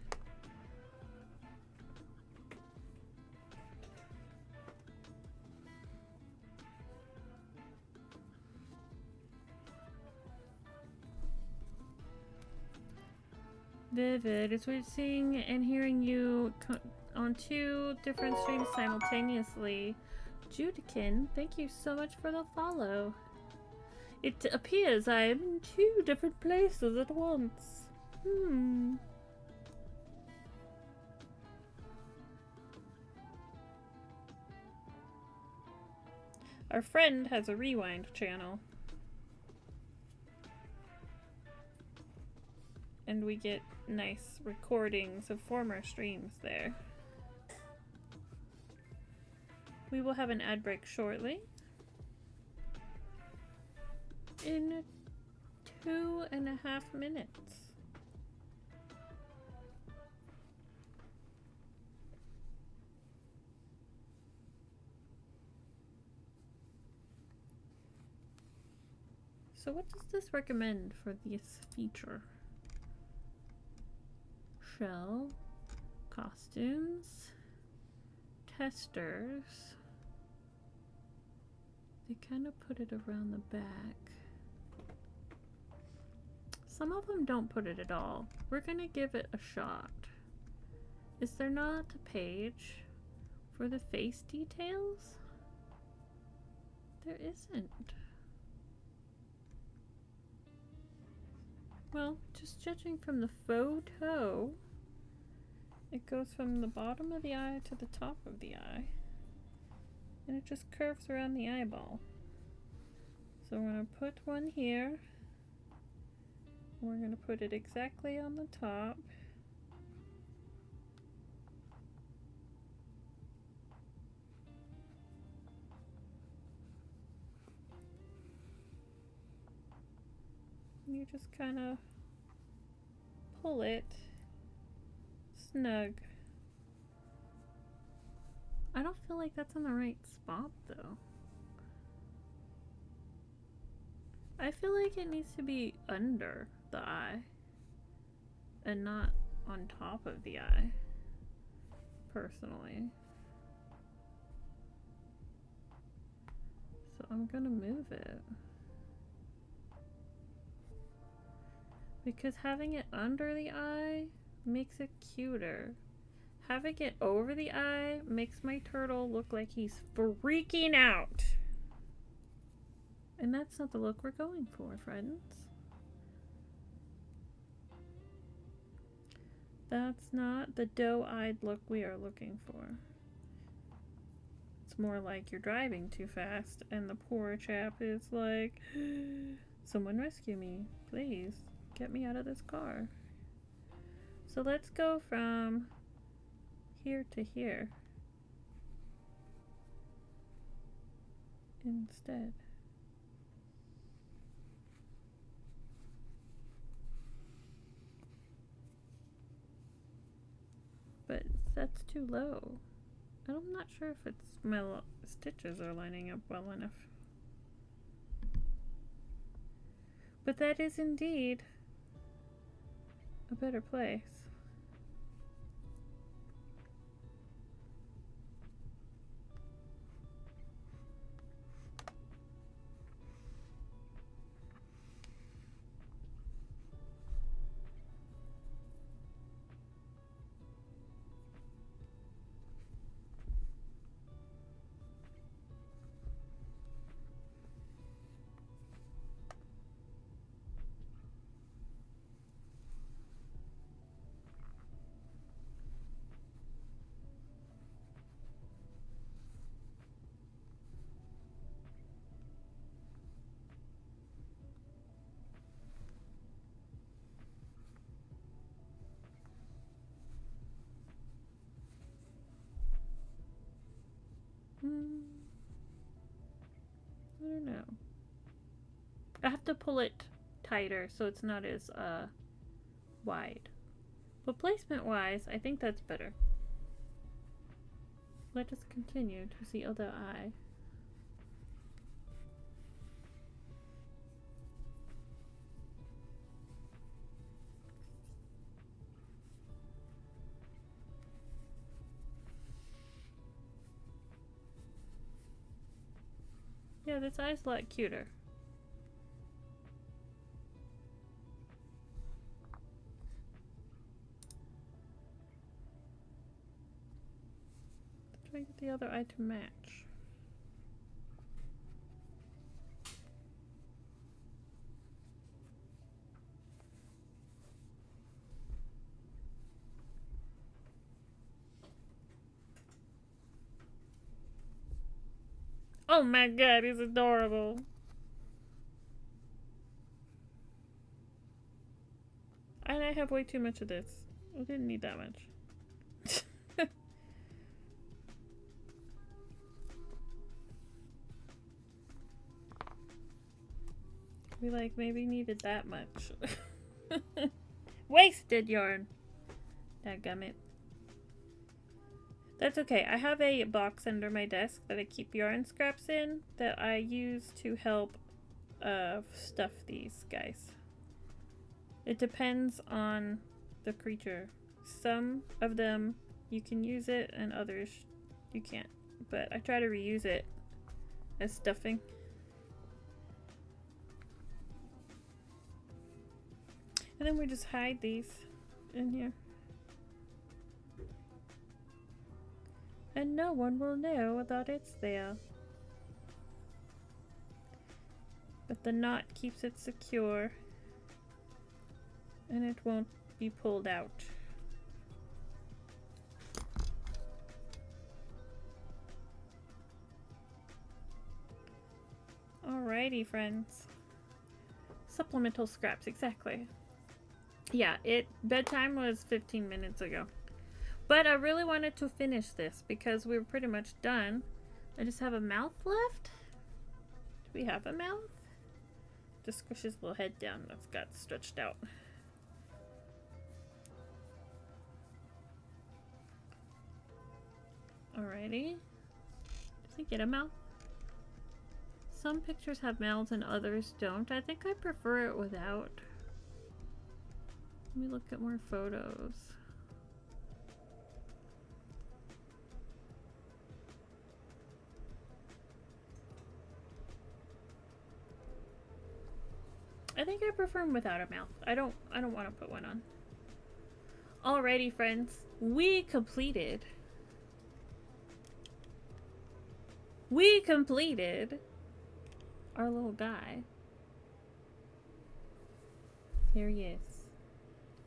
Vivid, it's weird seeing and hearing you on 2 different streams simultaneously. Judikin, thank you so much for the follow. It appears I am in 2 different places at once. Our friend has a rewind channel. And we get nice recordings of former streams there. We will have an ad break shortly. In 2.5 minutes. So what does this recommend for this feature? Shell, costumes, testers. They kind of put it around the back. Some of them don't put it at all. We're gonna give it a shot. Is there not a page for the face details? There isn't. Well, just judging from the photo, it goes from the bottom of the eye to the top of the eye. And it just curves around the eyeball. So we're going to put one here. We're going to put it exactly on the top. And you just kind of pull it snug. I don't feel like that's in the right spot though. I feel like it needs to be under the eye and not on top of the eye, personally. So I'm gonna move it. Because having it under the eye makes it cuter. Having it over the eye makes my turtle look like he's freaking out. And that's not the look we're going for, friends. That's not the doe-eyed look we are looking for. It's more like you're driving too fast and the poor chap is like, Someone rescue me, please. Get me out of this car. So let's go from here to here instead. But that's too low. I'm not sure if it's my stitches are lining up well enough. But that is indeed a better place. I don't know. I have to pull it tighter so it's not as wide. But placement wise, I think that's better. Let us continue to the other eye. Yeah, this eye's a lot cuter. Try to get the other eye to match. Oh my god, he's adorable. And I have way too much of this. I didn't need that much. We like maybe needed that much. Wasted yarn. Dadgummit. That's okay. I have a box under my desk that I keep yarn scraps in that I use to help stuff these guys. It depends on the creature. Some of them you can use it and others you can't. But I try to reuse it as stuffing. And then we just hide these in here. And no one will know that it's there. But the knot keeps it secure. And it won't be pulled out. Alrighty, friends. Supplemental scraps, exactly. Yeah, bedtime was 15 minutes ago. But I really wanted to finish this because we were pretty much done. I just have a mouth left. Do we have a mouth? Just squish his little head down. That's got stretched out. Alrighty. Does he get a mouth? Some pictures have mouths and others don't. I think I prefer it without. Let me look at more photos. I think I prefer them without a mouth. I don't want to put one on. Alrighty, friends. We completed our little guy. Here he is.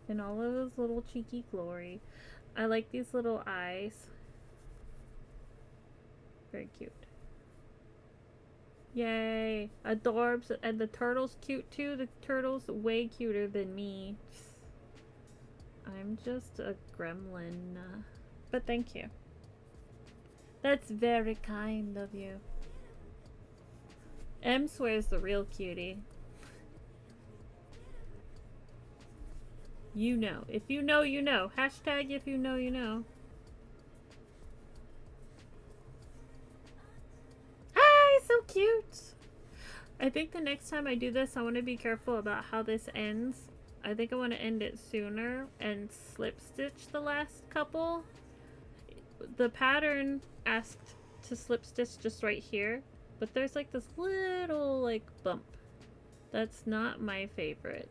In all of his little cheeky glory. I like these little eyes. Very cute. Yay. Adorbs. And the turtle's cute too. The turtle's way cuter than me. I'm just a gremlin. But thank you. That's very kind of you. M swears the real cutie. You know. If you know, you know. Hashtag if you know, you know. Hi, so cute. I think the next time I do this, I want to be careful about how this ends. I think I want to end it sooner and slip stitch the last couple. The pattern asked to slip stitch just right here, but there's like this little like bump. That's not my favorite.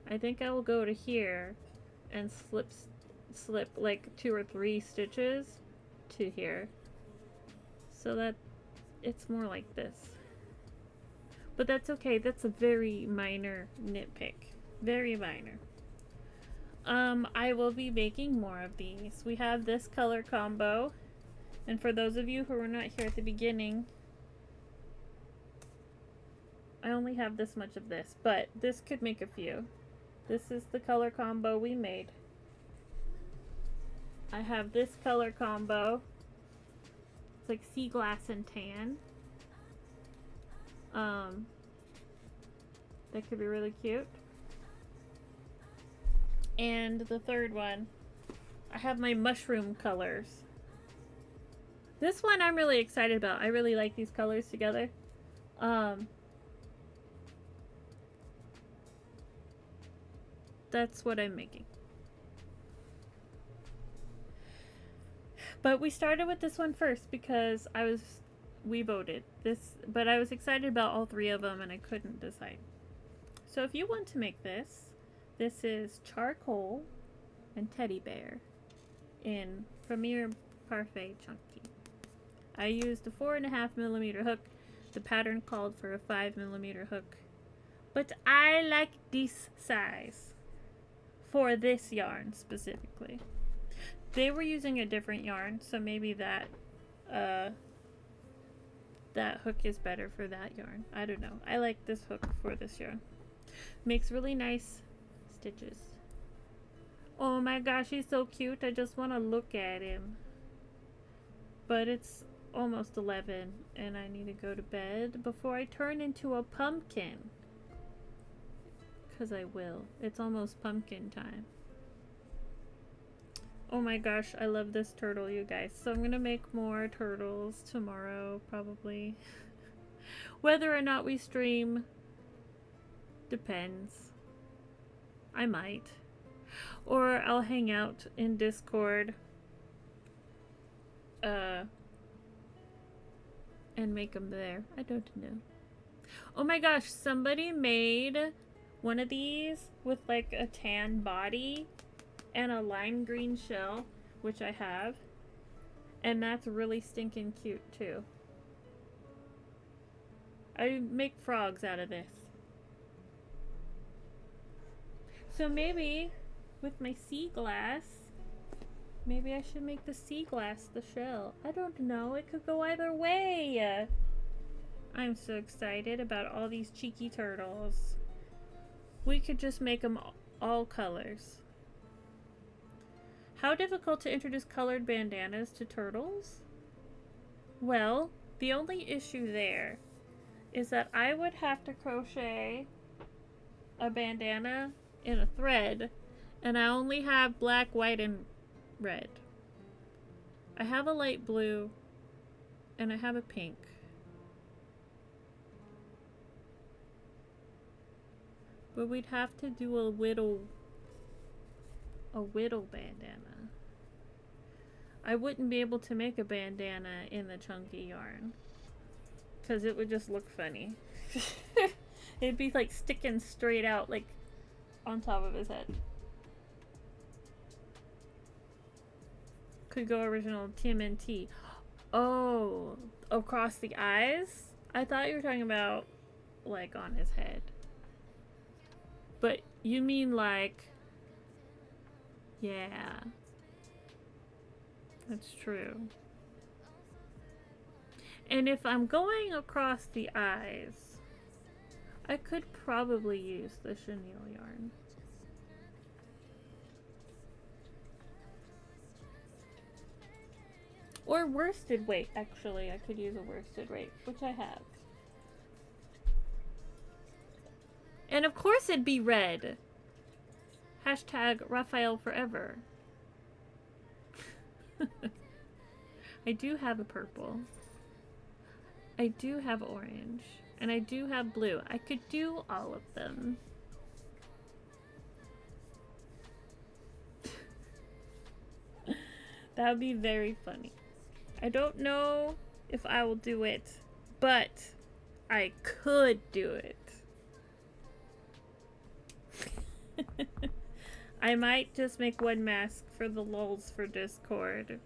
I think I will go to here and slip like 2 or 3 stitches to here so that it's more like this. But that's okay. That's a very minor nitpick. Very minor. I will be making more of these. We have this color combo. And for those of you who were not here at the beginning, I only have this much of this, but this could make a few. This is the color combo we made. I have this color combo. It's like sea glass and tan. That could be really cute. And the third one, I have my mushroom colors. This one I'm really excited about. I really like these colors together. That's what I'm making. But we started with this one first because we voted this, but I was excited about all 3 of them and I couldn't decide. So if you want to make this, this is charcoal and teddy bear in Premier Parfait Chunky. I used a 4.5mm hook. The pattern called for a 5mm hook, but I like this size for this yarn specifically. They were using a different yarn, so maybe that hook is better for that yarn. I don't know. I like this hook for this yarn. Makes really nice stitches. Oh my gosh, he's so cute. I just want to look at him. But it's almost 11 and I need to go to bed before I turn into a pumpkin. Because I will. It's almost pumpkin time. Oh my gosh, I love this turtle, you guys. So I'm gonna make more turtles tomorrow, probably. Whether or not we stream depends. I might. Or I'll hang out in Discord and make them there. I don't know. Oh my gosh, somebody made one of these with like a tan body and a lime green shell, which I have, and that's really stinking cute too. I make frogs out of this. So maybe with my sea glass, maybe I should make the sea glass the shell. I don't know, it could go either way. I'm so excited about all these cheeky turtles. We could just make them all colors. How difficult to introduce colored bandanas to turtles? Well, the only issue there is that I would have to crochet a bandana in a thread, and I only have black, white, and red. I have a light blue, and I have a pink. But we'd have to do a whittle bandana. I wouldn't be able to make a bandana in the chunky yarn because it would just look funny. It'd be like sticking straight out, like on top of his head. Could go original TMNT. Oh, across the eyes? I thought you were talking about like on his head. But you mean like, yeah, that's true. And if I'm going across the eyes, I could probably use the chenille yarn. Or worsted weight, actually. I could use a worsted weight, which I have. And of course it'd be red. Hashtag Raphael forever. I do have a purple. I do have orange. And I do have blue. I could do all of them. That would be very funny. I don't know if I will do it, but I could do it. I might just make one mask for the lulz for Discord.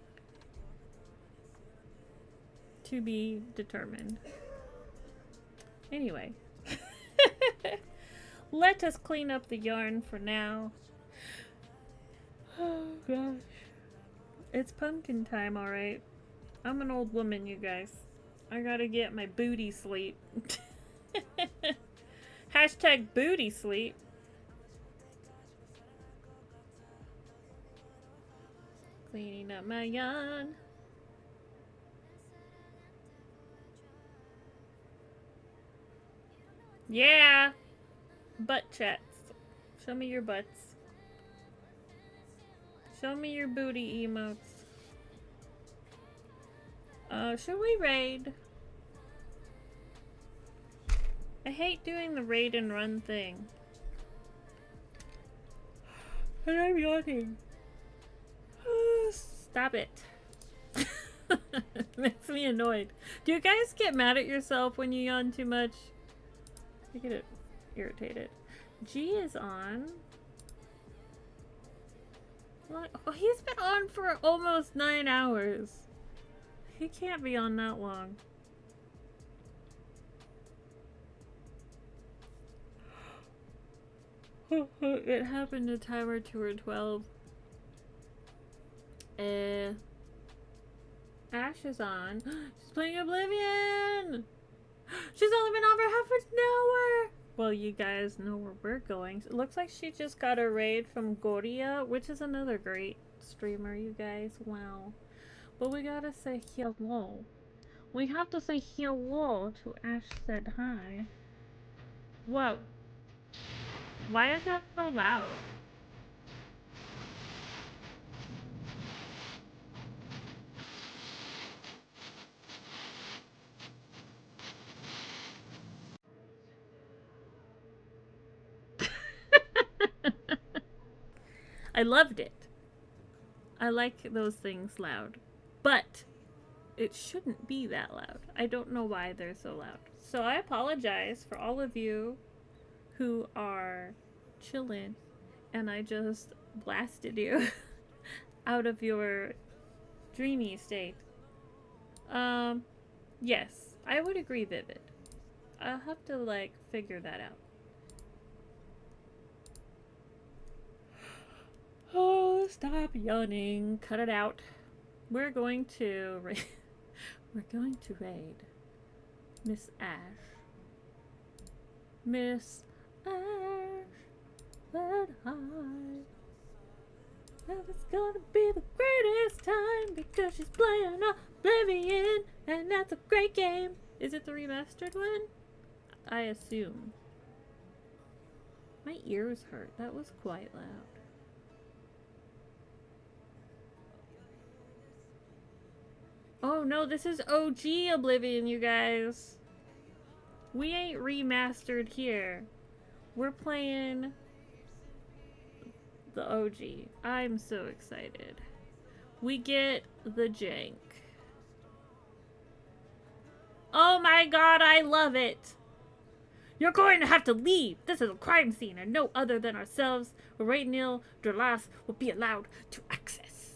To be determined. Anyway. Let us clean up the yarn for now. Oh gosh. It's pumpkin time, alright. I'm an old woman, you guys. I gotta get my booty sleep. Hashtag booty sleep. Cleaning up my yarn. Yeah! Butt chats. Show me your butts. Show me your booty emotes. Should we raid? I hate doing the raid and run thing. And I'm yawning. Stop it. Makes me annoyed. Do you guys get mad at yourself when you yawn too much? I get irritated. G is on. What? Oh, he's been on for almost 9 hours. He can't be on that long. It happened to Timer 2 or 12. Ash is on. She's playing Oblivion! She's only been on for half an hour! Well, you guys know where we're going. It looks like she just got a raid from Goria, which is another great streamer, you guys. Wow. But we gotta say hello. We have to say hello to Ash said hi. Whoa. Why is that so loud? I loved it. I like those things loud. But it shouldn't be that loud. I don't know why they're so loud. So I apologize for all of you who are chilling and I just blasted you out of your dreamy state. Yes, I would agree, Vivid. I'll have to, like, figure that out. Oh, stop yawning. Cut it out. We're going to raid Miss Ash. Miss Ash, said hi. Well, it's gonna be the greatest time because she's playing Oblivion, and that's a great game. Is it the remastered one? I assume. My ears hurt. That was quite loud. Oh no, this is OG Oblivion, you guys. We ain't remastered here. We're playing the OG. I'm so excited. We get the jank. Oh my god, I love it! You're going to have to leave! This is a crime scene and no other than ourselves, Rainil Durlas, will be allowed to access.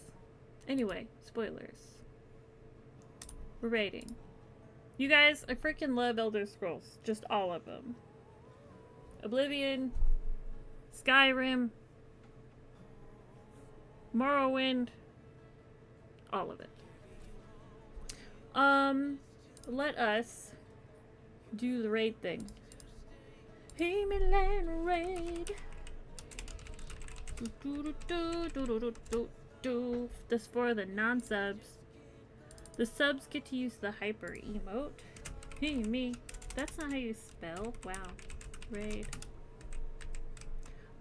Anyway, spoilers. We're raiding. You guys, I freaking love Elder Scrolls. Just all of them. Oblivion, Skyrim, Morrowind, all of it. let us do the raid thing. Himmeland raid. This for the non-subs. The subs get to use the hyper emote. Hey me. That's not how you spell. Wow. Raid.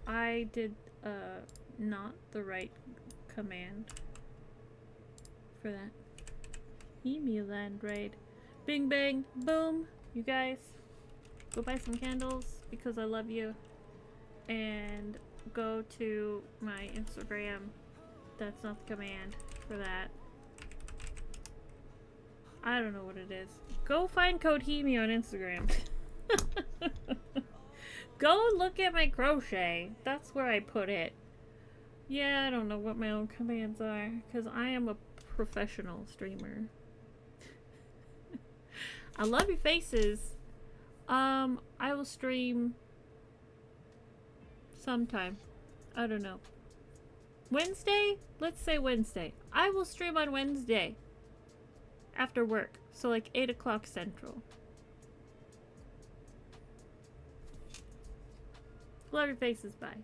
I did not the right command for that. Himmeland raid. Bing bang boom. You guys go buy some candles because I love you. And go to my Instagram. That's not the command for that. I don't know what it is. Go find code Hemi on Instagram. Go look at my crochet. That's where I put it. Yeah, I don't know what my own commands are because I am a professional streamer. I love your faces. I will stream sometime. I don't know. Wednesday? Let's say Wednesday. I will stream on Wednesday. After work. So like 8 o'clock Central. Love your faces. Bye.